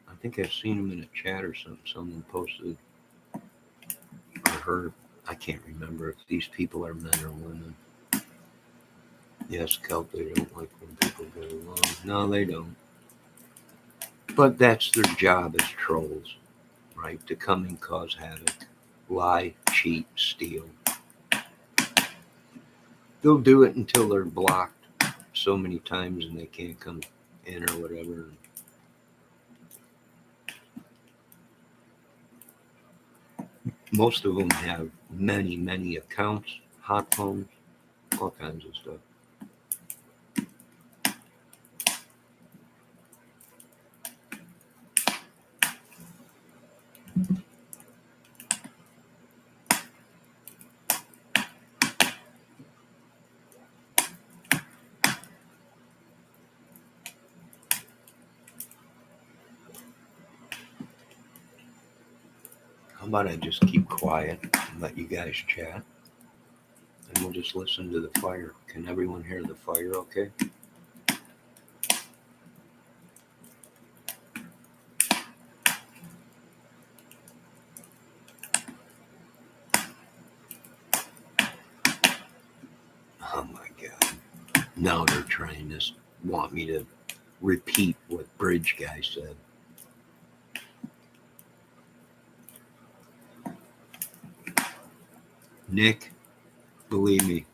I think I've seen him in a chat or something. Someone posted or heard. I can't remember if these people are men or women. Yes, Kelt, they don't like when people get along. No, they don't. But that's their job as trolls, right? To come and cause havoc, lie, cheat, steal. They'll do it until they're blocked so many times and they can't come in or whatever. Most of them have many, many accounts, hot phones, all kinds of stuff. How about I just keep quiet and let you guys chat? And we'll just listen to the fire. Can everyone hear the fire okay? Oh my God. Now they're trying to want me to repeat what Bridge Guy said. Nick, believe me,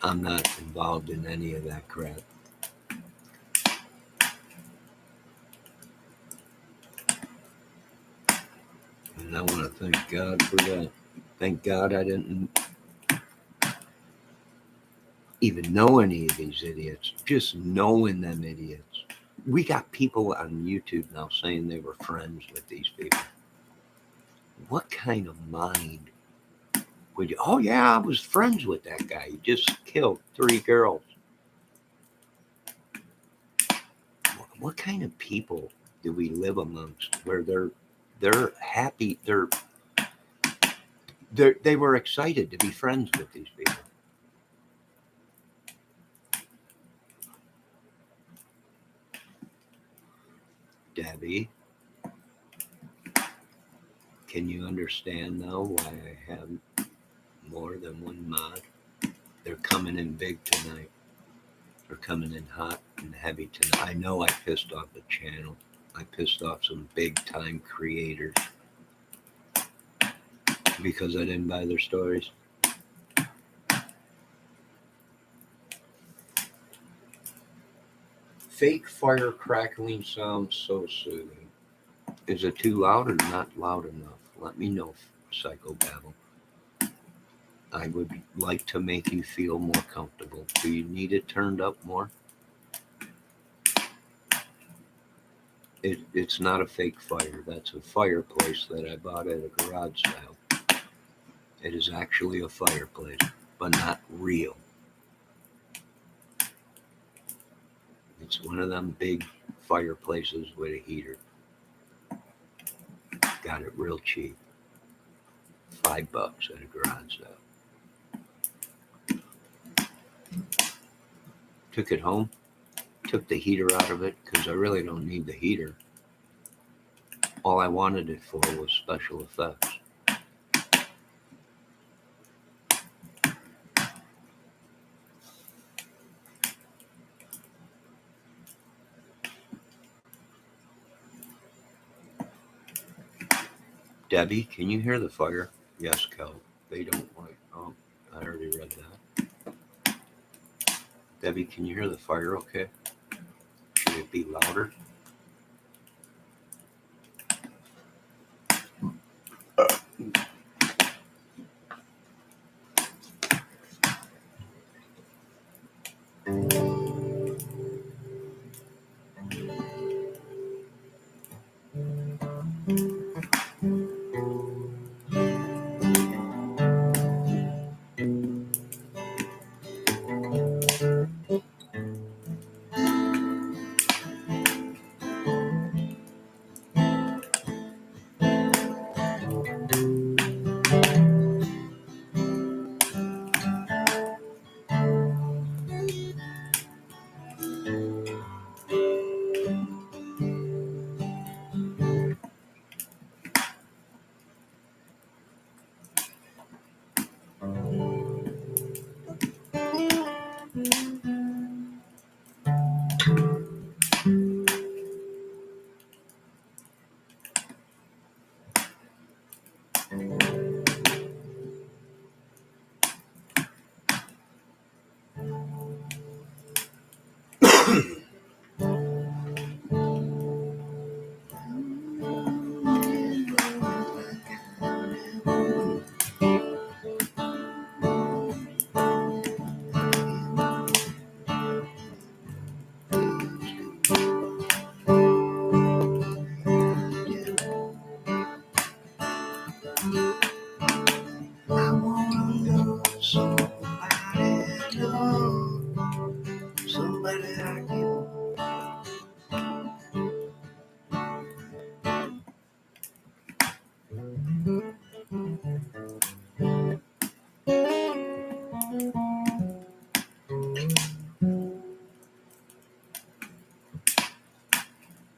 I'm not involved in any of that crap. And I want to thank God for that. Thank God I didn't even know any of these idiots. Just knowing them idiots. We got people on YouTube now saying they were friends with these people. What kind of mind would you? Oh, yeah, I was friends with that guy. He just killed 3 girls. What kind of people do we live amongst where they're happy, they were excited to be friends with these people? Debbie, can you understand now why I have more than one mod? They're coming in big tonight. They're coming in hot and heavy tonight. I know I pissed off the channel. I pissed off some big time creators because I didn't buy their stories. Fake fire crackling sounds so soothing. Is it too loud or not loud enough? Let me know, Psychobabble. I would like to make you feel more comfortable. Do you need it turned up more? It's not a fake fire. That's a fireplace that I bought at a garage sale. It is actually a fireplace, but not real. It's one of them big fireplaces with a heater. Got it real cheap. $5 at a garage sale. Took it home, took the heater out of it because I really don't need the heater. All I wanted it for was special effects. Debbie, can you hear the fire? Yes, Kel. They don't like. Oh, I already read that. Debbie, can you hear the fire okay? Should it be louder?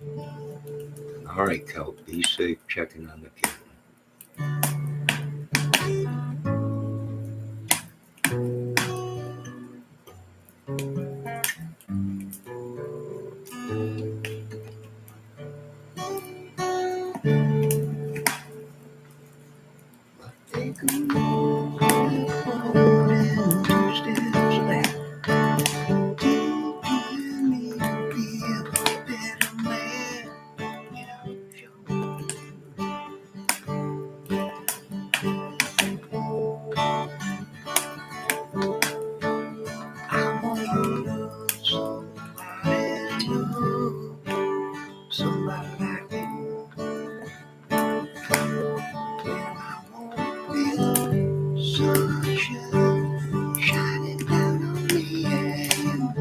All right, Kel, be safe checking on the kitten. Take a walk in the cold and 2 steps back. You need to be a better man. I wanna love somebody new, somebody like you. And I wanna feel sunshine shining down on me. And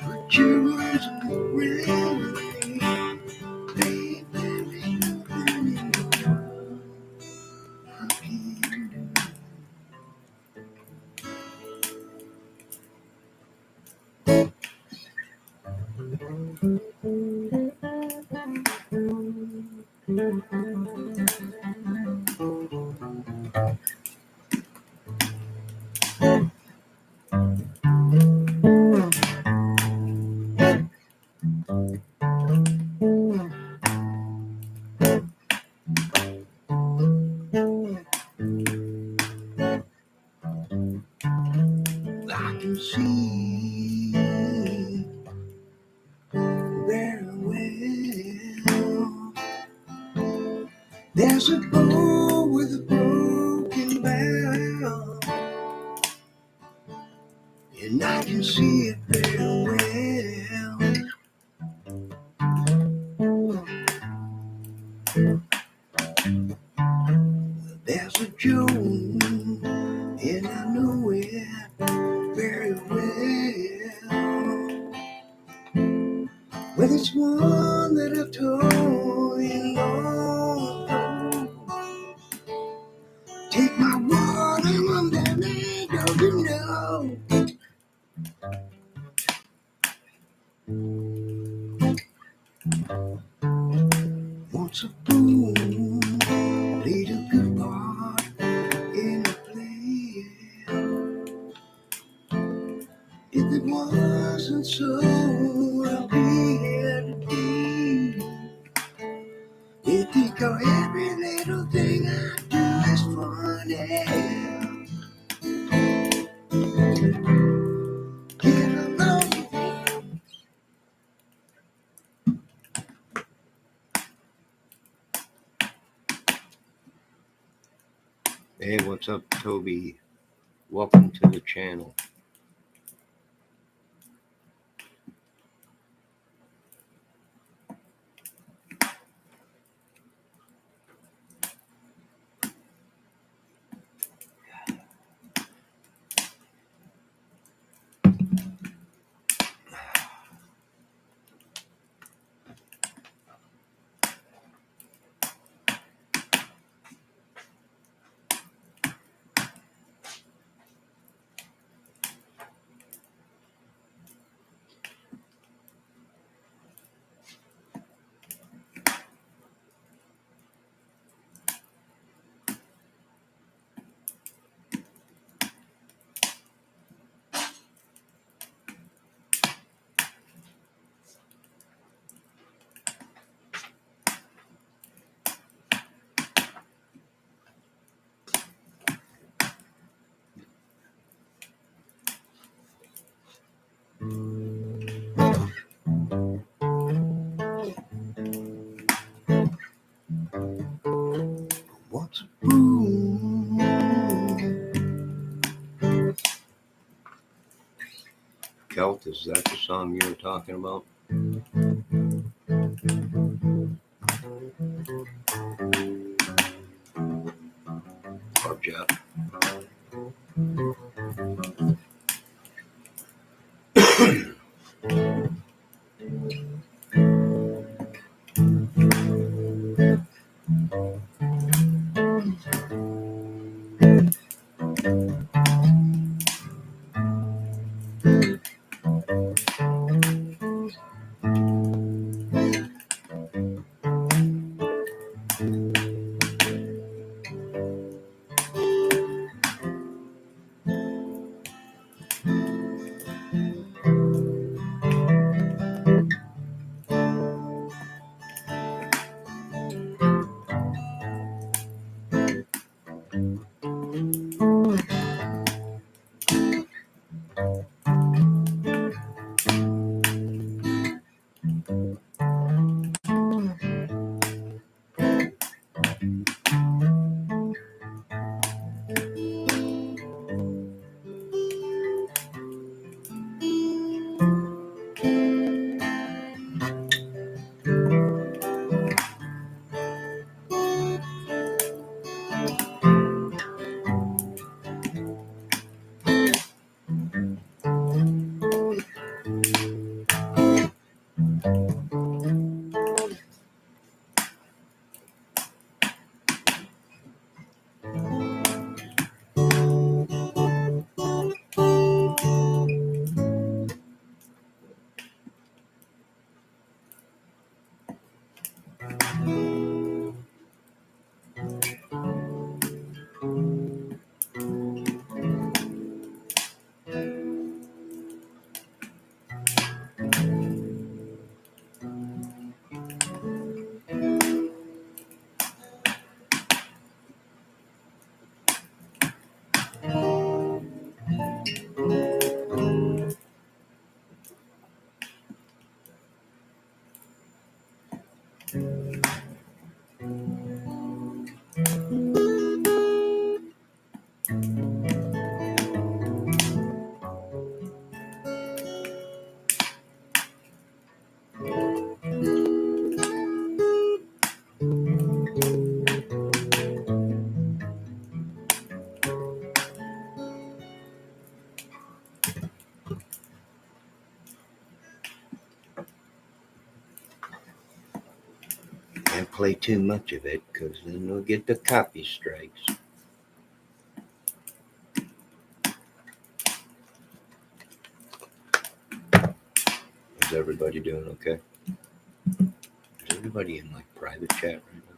put your words on the rain, baby, there ain't nothing in the world I can't do. I can see very well. There's a bow with a broken barrel, and I can see it very well. There's a Joan, and I know it very well. Well, it's one that I've told you long ago. Take my word, I'm that man, don't you know? Once a fool played a good part in a play. If it wasn't so, I'd be here today. You think of every little thing I do is funny. Get along. Hey, what's up, Toby? Welcome to the channel. What's a fool? Kelt, is that the song you were talking about? Or Jeff? play too much of it because then we'll get the copy strikes. Is everybody doing okay? Is everybody in like private chat right now?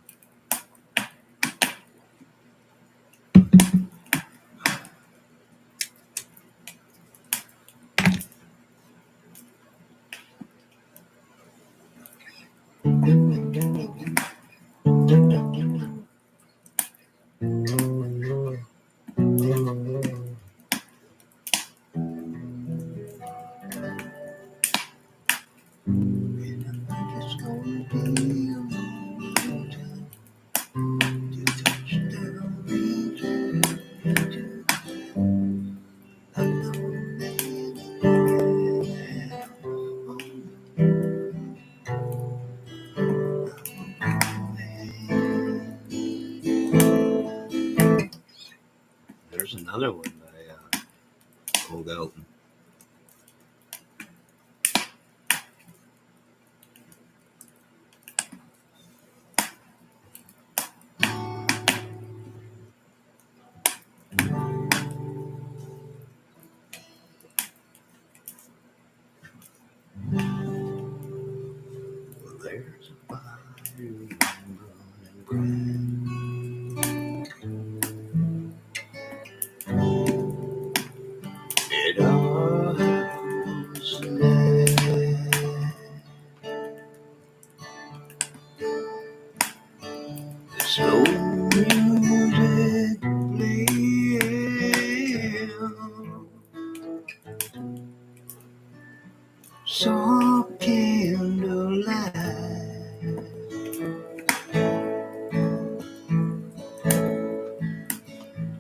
There's another one by Old Elton. Well, there's a fire burning bright. It all was night. The slow music playing, soft candlelight.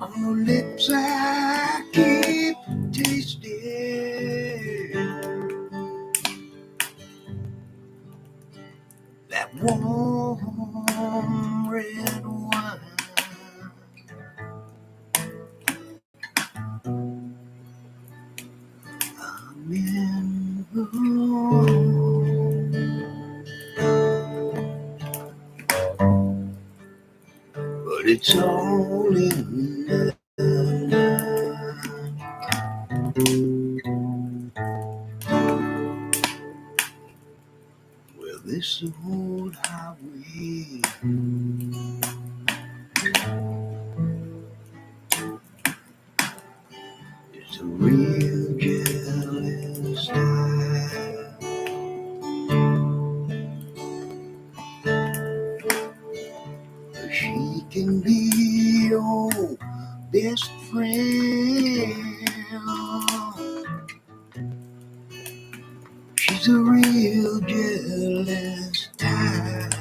On the lips I keep tasting that warm red wine. I'm in home, but it's all in the night. Well, this old highway is a real jealous time. She can be your best friend. She's a real jealous type.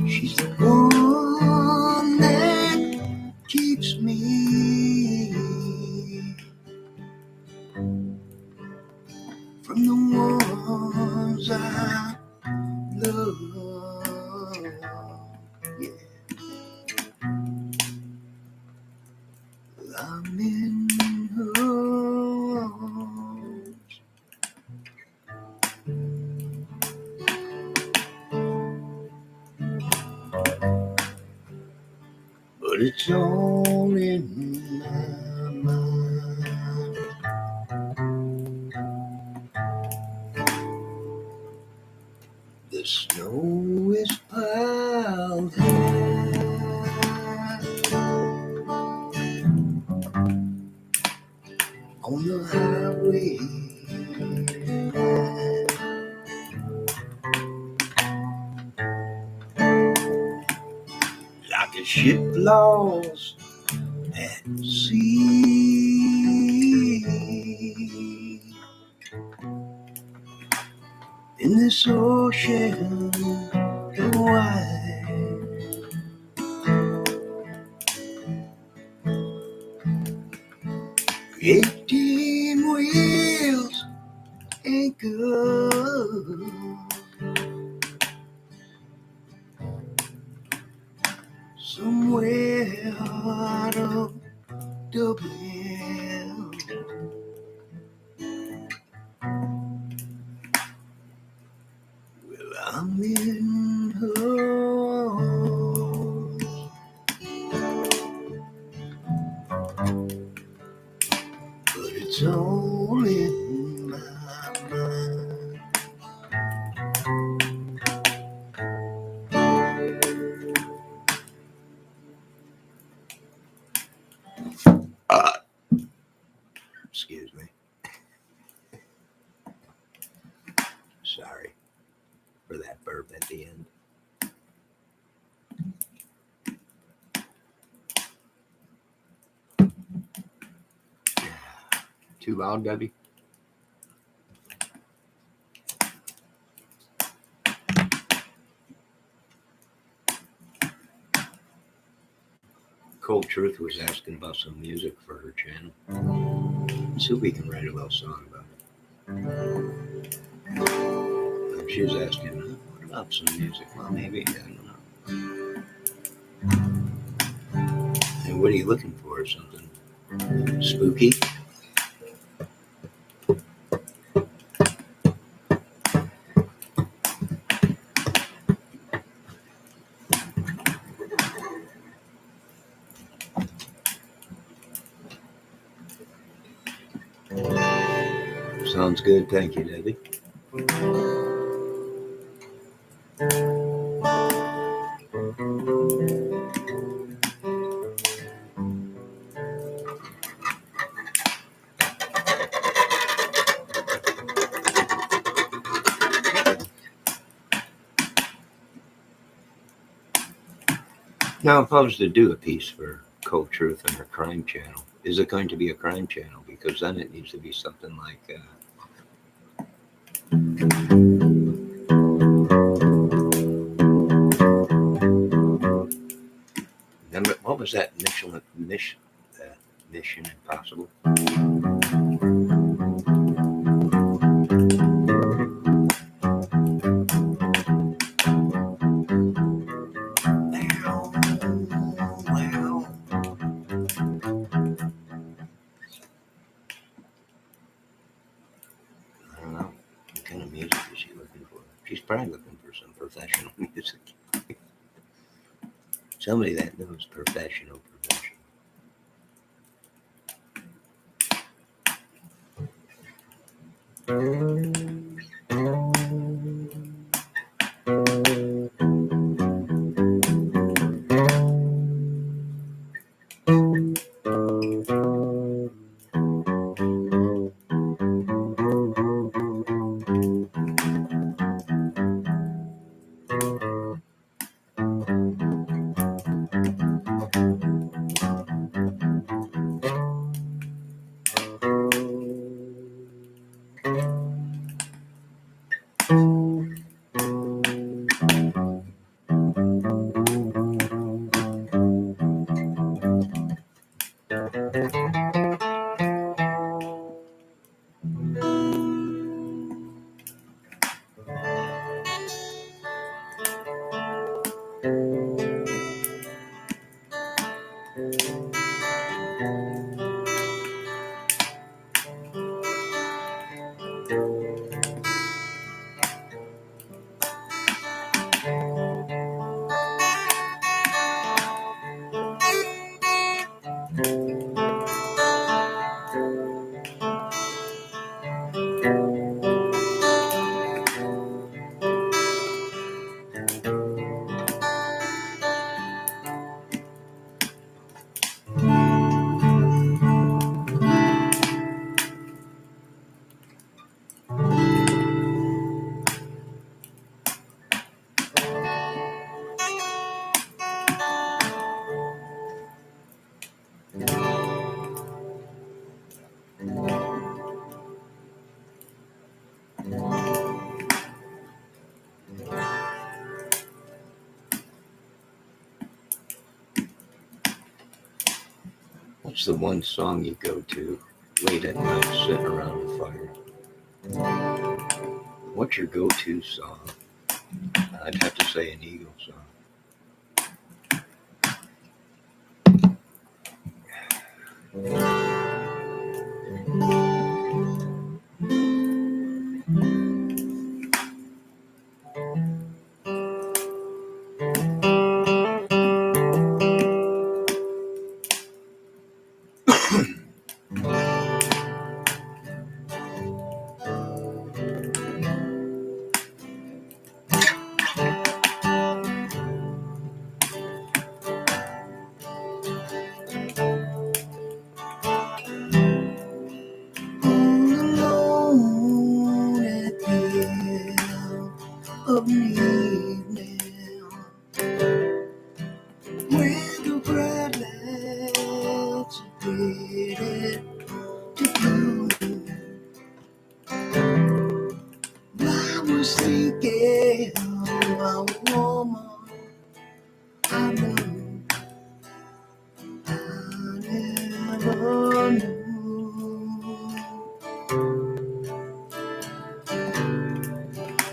She's the one that keeps me from the ones I love. Yeah. I'm in hopes, but it's all in my mind. The snow is piled high on the highway, like a ship lost at sea. In this ocean wide, 18 wheels ain't good. Somewhere out of Dublin, It's all in my mind. Excuse me. Sorry for that burp at the end. Too loud, Debbie? Cold Truth was asking about some music for her channel. See if we can write a little song about it. And she was asking, what about some music? Well, maybe, I don't know. And what are you looking for? Something spooky? Sounds good. Thank you, Debbie. Now, if I was to do a piece for Cold Truth and her crime channel, is it going to be a crime channel? Because then it needs to be something like remember, what was that Mission Impossible? She's probably looking for some professional music. Somebody that knows professional. What's the one song you go to late at night sitting around the fire? What's your go-to song? I'd have to say an Eagle song.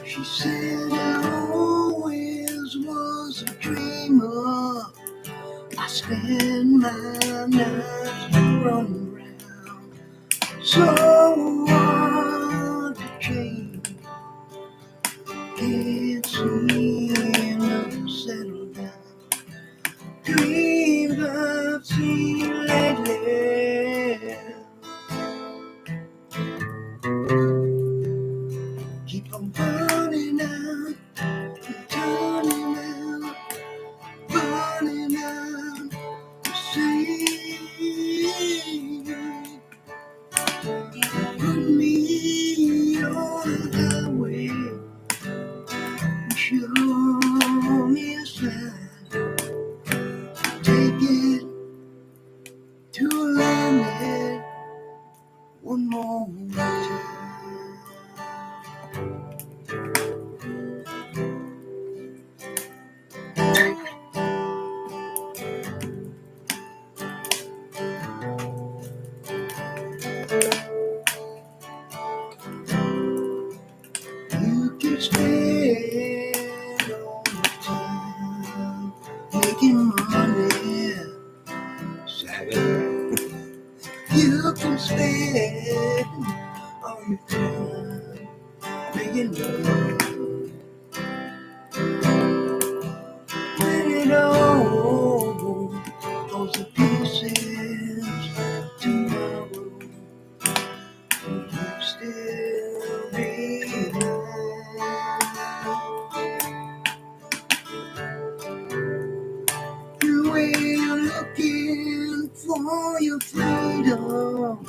She said I always was a dreamer. I spend my nights running around. So hard to change. Can't seem to settle down. Dreams I've seen lately keep on burning out, turning out, burning out. The same. Put me on the highway, show me a sign. Take it to land it one more time. You can spend all the time making money, Sabbath. You can spend all your time making money. When it all goes to pieces tomorrow, you still be mine. The way you're looking for your freedom,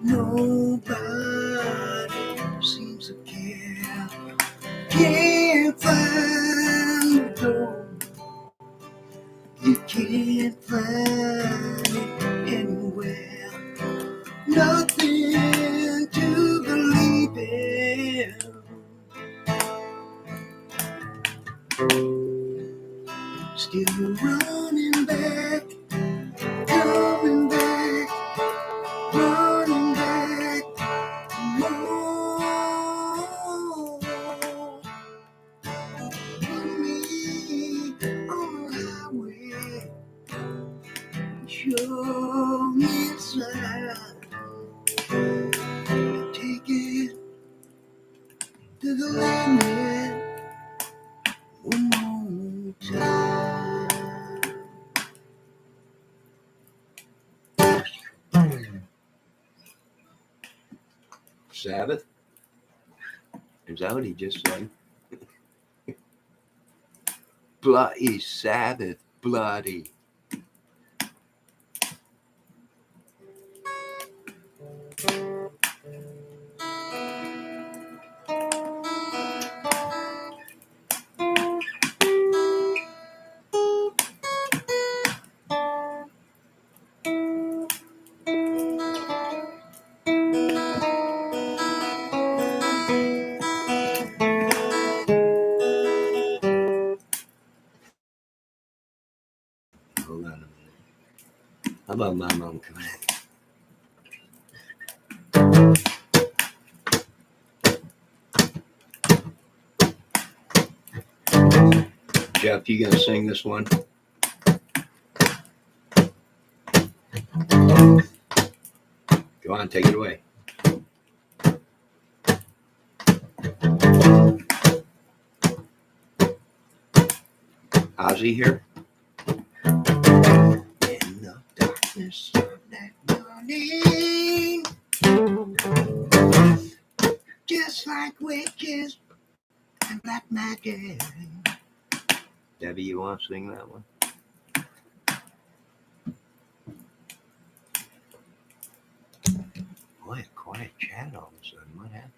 nobody seems to care. Can't find the door, you can't find it anywhere. Nothing to believe in. Still running back, coming back, running back. More. Put me on the highway, show me a sign. Take it to the limit one more time. Sabbath? Is that what he just said? Bloody Sabbath, bloody. Hold on a minute. How about my mom coming in? Jeff, you gonna sing this one? Go on, take it away. Ozzy here. In the darkness of that morning, just like witches and black magic. Debbie, you want to sing that one? Boy, a quiet chat all of a sudden. What happened?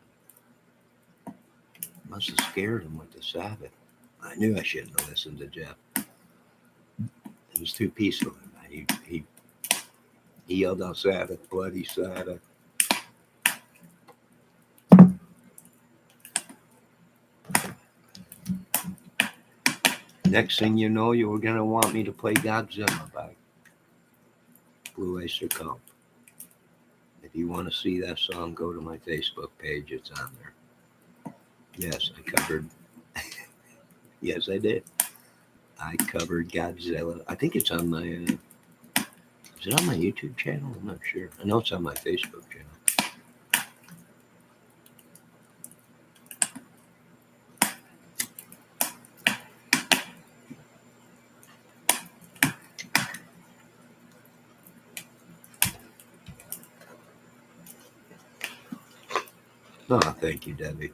Must have scared him with the Sabbath. I knew I shouldn't have listened to Jeff. It was too peaceful. He yelled out Sabbath, bloody Sabbath. Next thing you know, you were going to want me to play Godzilla by Flue Succumb. If you want to see that song, go to my Facebook page. It's on there. Yes, I covered. Yes, I did. I covered Godzilla. I think it's on my. Is it on my YouTube channel? I'm not sure. I know it's on my Facebook channel. Oh, thank you, Debbie.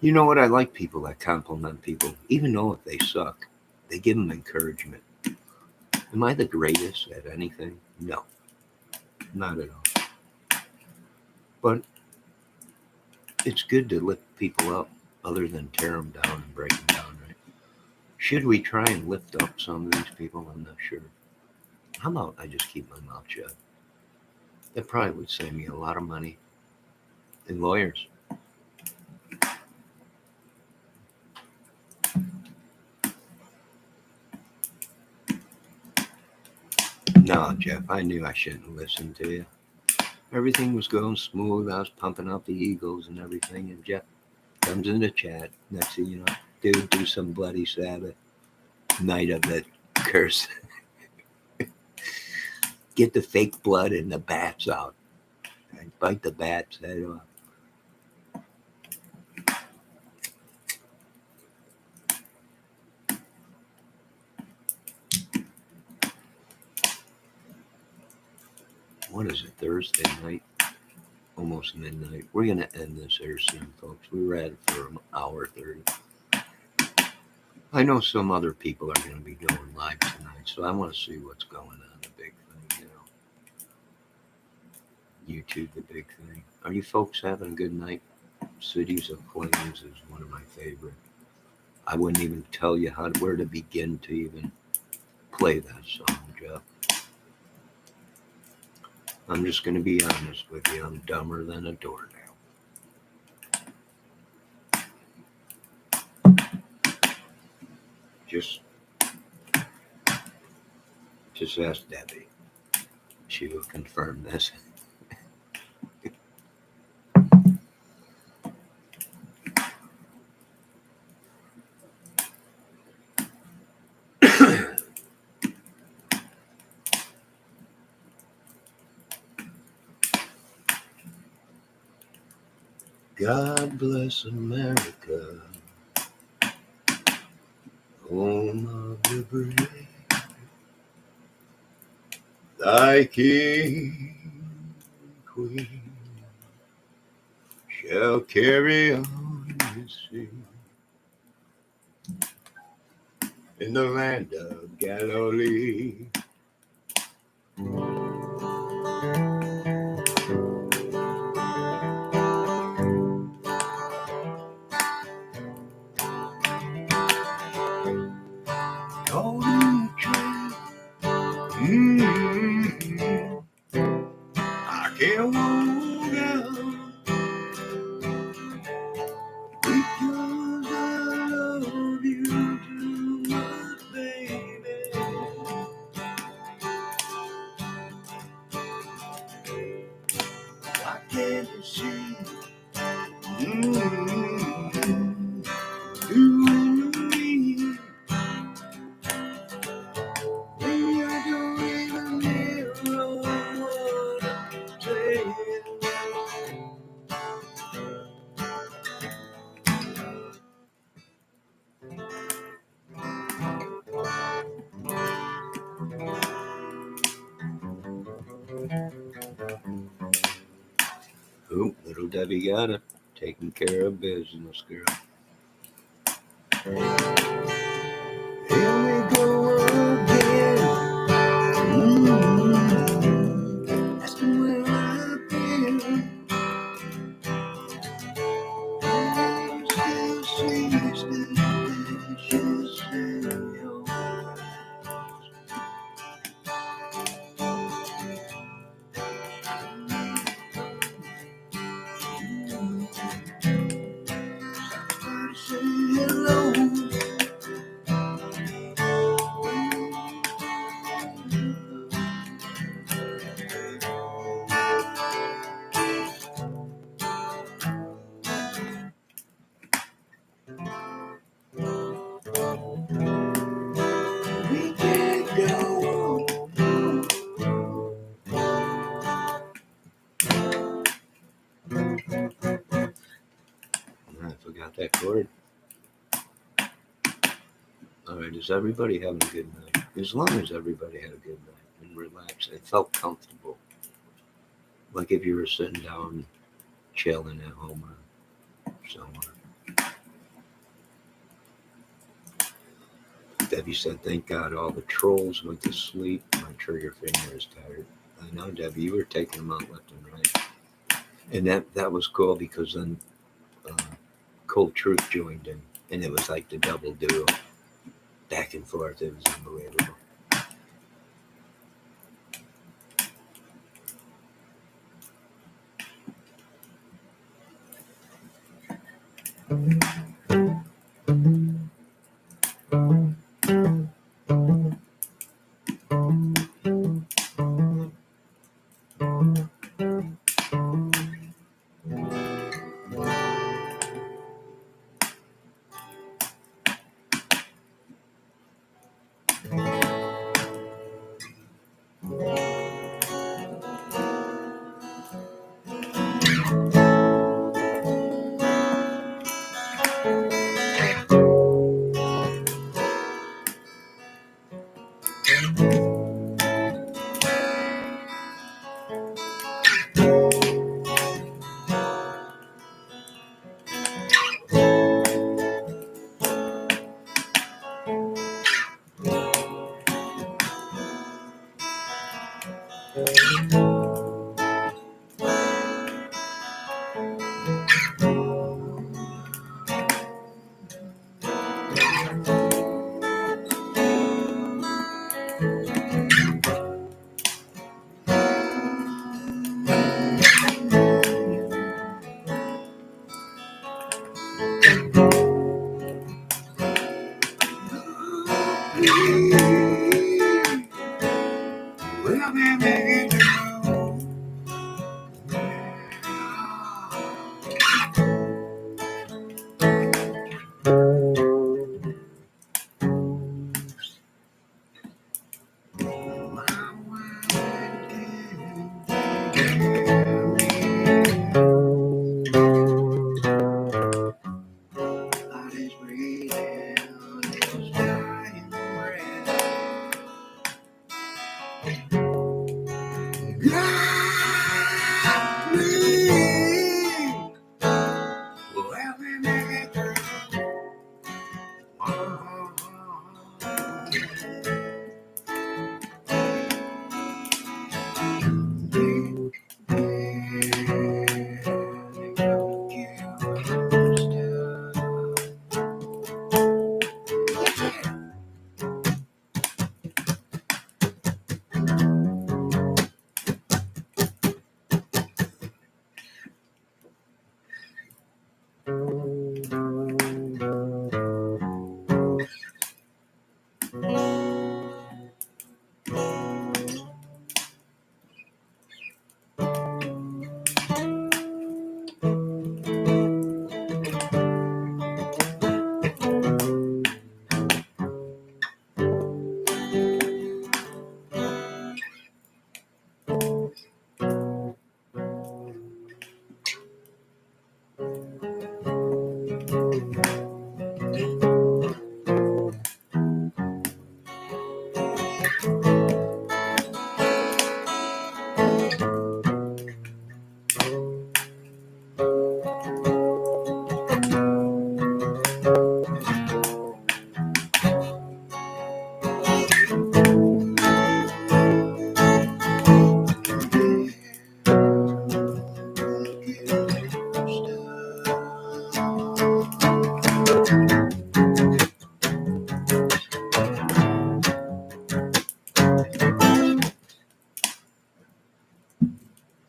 You know what? I like people that compliment people, even though if they suck, they give them encouragement. Am I the greatest at anything? No, not at all. But it's good to lift people up other than tear them down and break them down, right? Should we try and lift up some of these people? I'm not sure. How about I just keep my mouth shut? That probably would save me a lot of money in lawyers. No, Jeff, I knew I shouldn't listen to you. Everything was going smooth. I was pumping up the Eagles and everything. And Jeff comes in the chat. Next thing you know, dude, do some Bloody Sabbath. Night of the curse. Get the fake blood and the bats out. And bite the bat's head off. What is it, Thursday night? Almost midnight. We're going to end this here soon, folks. We were at it for an hour 30. I know some other people are going to be going live tonight, so I want to see what's going on. The big thing, YouTube, the big thing. Are you folks having a good night? Cities of Flames is one of my favorite. I wouldn't even tell you where to begin to even play that song, Jeff. I'm just going to be honest with you. I'm dumber than a doornail. Just ask Debbie. She will confirm this. God bless America, home of the brave. Thy king, queen, shall carry on his sea in the land of Galilee. Golden trail, I can't walk out because I love you too much, baby. Why can't you see? You and me. We are doing a mirror what I'm saying. Oh, little Debbie got it. Taking care of business, girl. Here we go again. Asking where I've been. Still see, still dishes in your Somebody say hello. that chord. All right, is everybody having a good night? As long as everybody had a good night and relaxed, it felt comfortable. Like if you were sitting down, chilling at home or somewhere. Debbie said, thank God all the trolls went to sleep. My trigger finger is tired. I know, Debbie, you were taking them out left and right. And that was cool because then Cold Truth joined in. And it was like the double duo. Back and forth. It was unbelievable.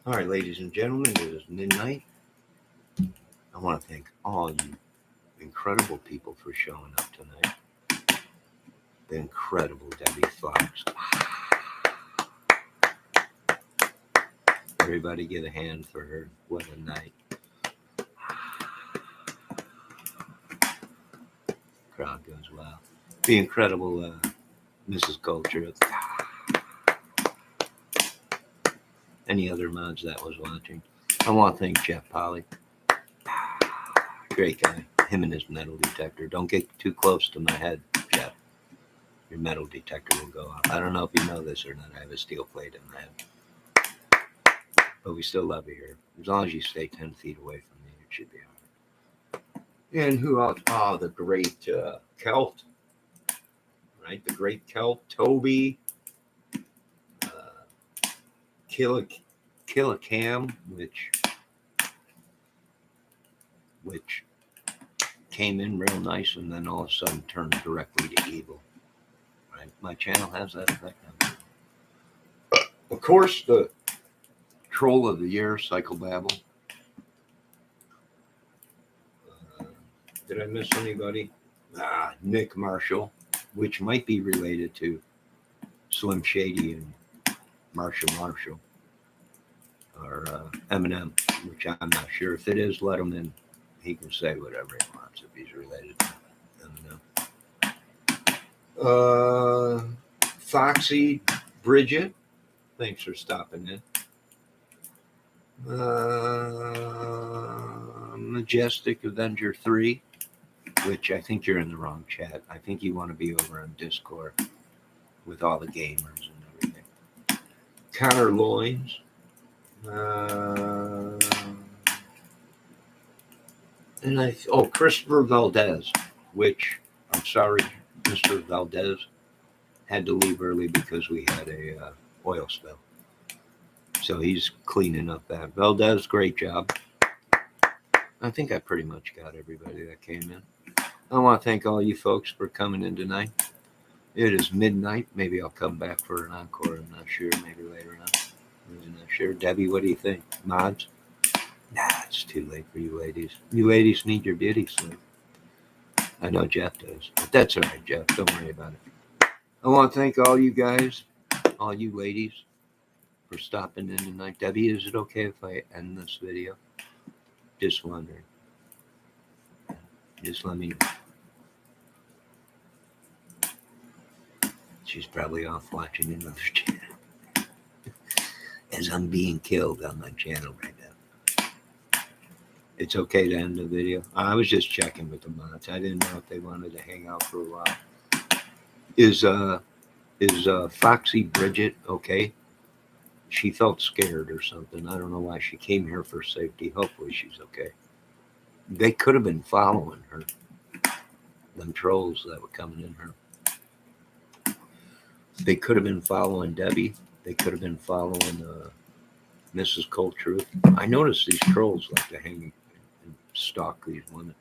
All right, ladies and gentlemen, it is midnight. I want to thank all you incredible people for showing up tonight. The incredible Debbie Fox. Everybody get a hand for her. What a night. Crowd goes wild. The incredible Mrs. Culture. Any other mods that was watching. I want to thank Jeff Polly. Great guy. him and his metal detector. Don't get too close to my head, Jeff. Your metal detector will go off. I don't know if you know this or not. I have a steel plate in my head. But we still love you here. As long as you stay 10 feet away from me, it should be all right. And who else? Oh, the great Celt. Right? The great Celt. Toby. Killicam, which came in real nice and then all of a sudden turned directly to evil. Right? My channel has that effect on me. Of course, the troll of the year, Psychobabble. Did I miss anybody? Nick Marshall, which might be related to Slim Shady and Marshall, or Eminem, which I'm not sure. If it is, let him in. He can say whatever he wants if he's related to Eminem. Foxy Bridget, thanks for stopping in. Majestic Avenger 3, which I think you're in the wrong chat. I think you want to be over on Discord with all the gamers and everything. Connor Loins. Christopher Valdez, which I'm sorry, Mr. Valdez had to leave early because we had a oil spill. So he's cleaning up that. Valdez, great job. I think I pretty much got everybody that came in. I want to thank all you folks for coming in tonight. It is midnight. Maybe I'll come back for an encore. I'm not sure. Maybe later on. I'm not sure. Debbie, what do you think? Mods? Nah, it's too late for you ladies. You ladies need your beauty sleep. I know Jeff does. But that's all right, Jeff. Don't worry about it. I want to thank all you guys, all you ladies, for stopping in tonight. Debbie, is it okay if I end this video? Just wondering. Just let me know. She's probably off watching another channel. As I'm being killed on my channel right now. It's okay to end the video. I was just checking with the mods. I didn't know if they wanted to hang out for a while. Is Foxy Bridget okay? She felt scared or something. I don't know why. She came here for safety. Hopefully she's okay. They could have been following her. Them trolls that were coming in her. They could have been following Debbie. They could have been following Mrs. Cold Truth. I noticed these trolls like to hang and stalk these women.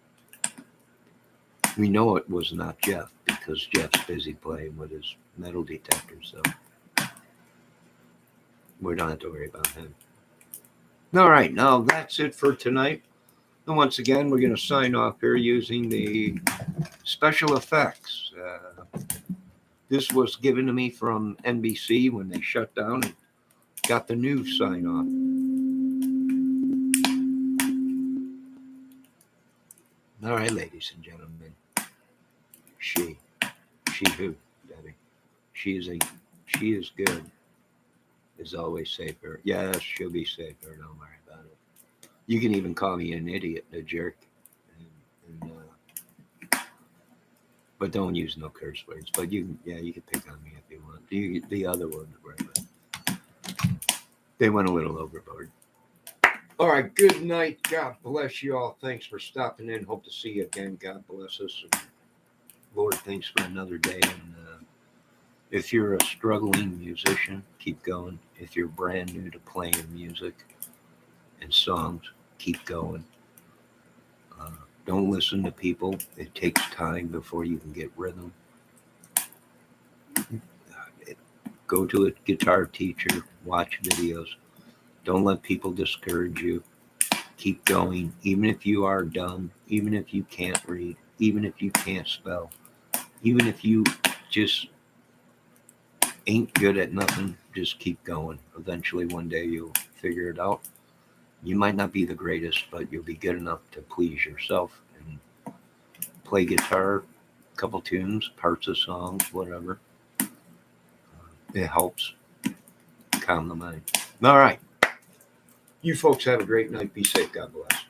We know it was not Jeff because Jeff's busy playing with his metal detector, so we don't have to worry about him. All right, now that's it for tonight. And once again, we're going to sign off here using the special effects. This was given to me from NBC when they shut down and got the news sign off. All right, ladies and gentlemen. She who, Debbie? She is good. Is always safer. Yes, she'll be safer. Don't worry about it. You can even call me an idiot, a jerk, but don't use no curse words. But you can pick on me if you want. The other ones were, but they went a little overboard. All right, good night. God bless you all. Thanks for stopping in. Hope to see you again. God bless us. And Lord, thanks for another day. And if you're a struggling musician, keep going. If you're brand new to playing music and songs, keep going. Don't listen to people. It takes time before you can get rhythm. Go to a guitar teacher. Watch videos. Don't let people discourage you. Keep going. Even if you are dumb, even if you can't read, even if you can't spell, even if you just ain't good at nothing, just keep going. Eventually, one day you'll figure it out. You might not be the greatest, but you'll be good enough to please yourself and play guitar, a couple tunes, parts of songs, whatever. It helps calm the mind. All right. You folks have a great night. Be safe. God bless.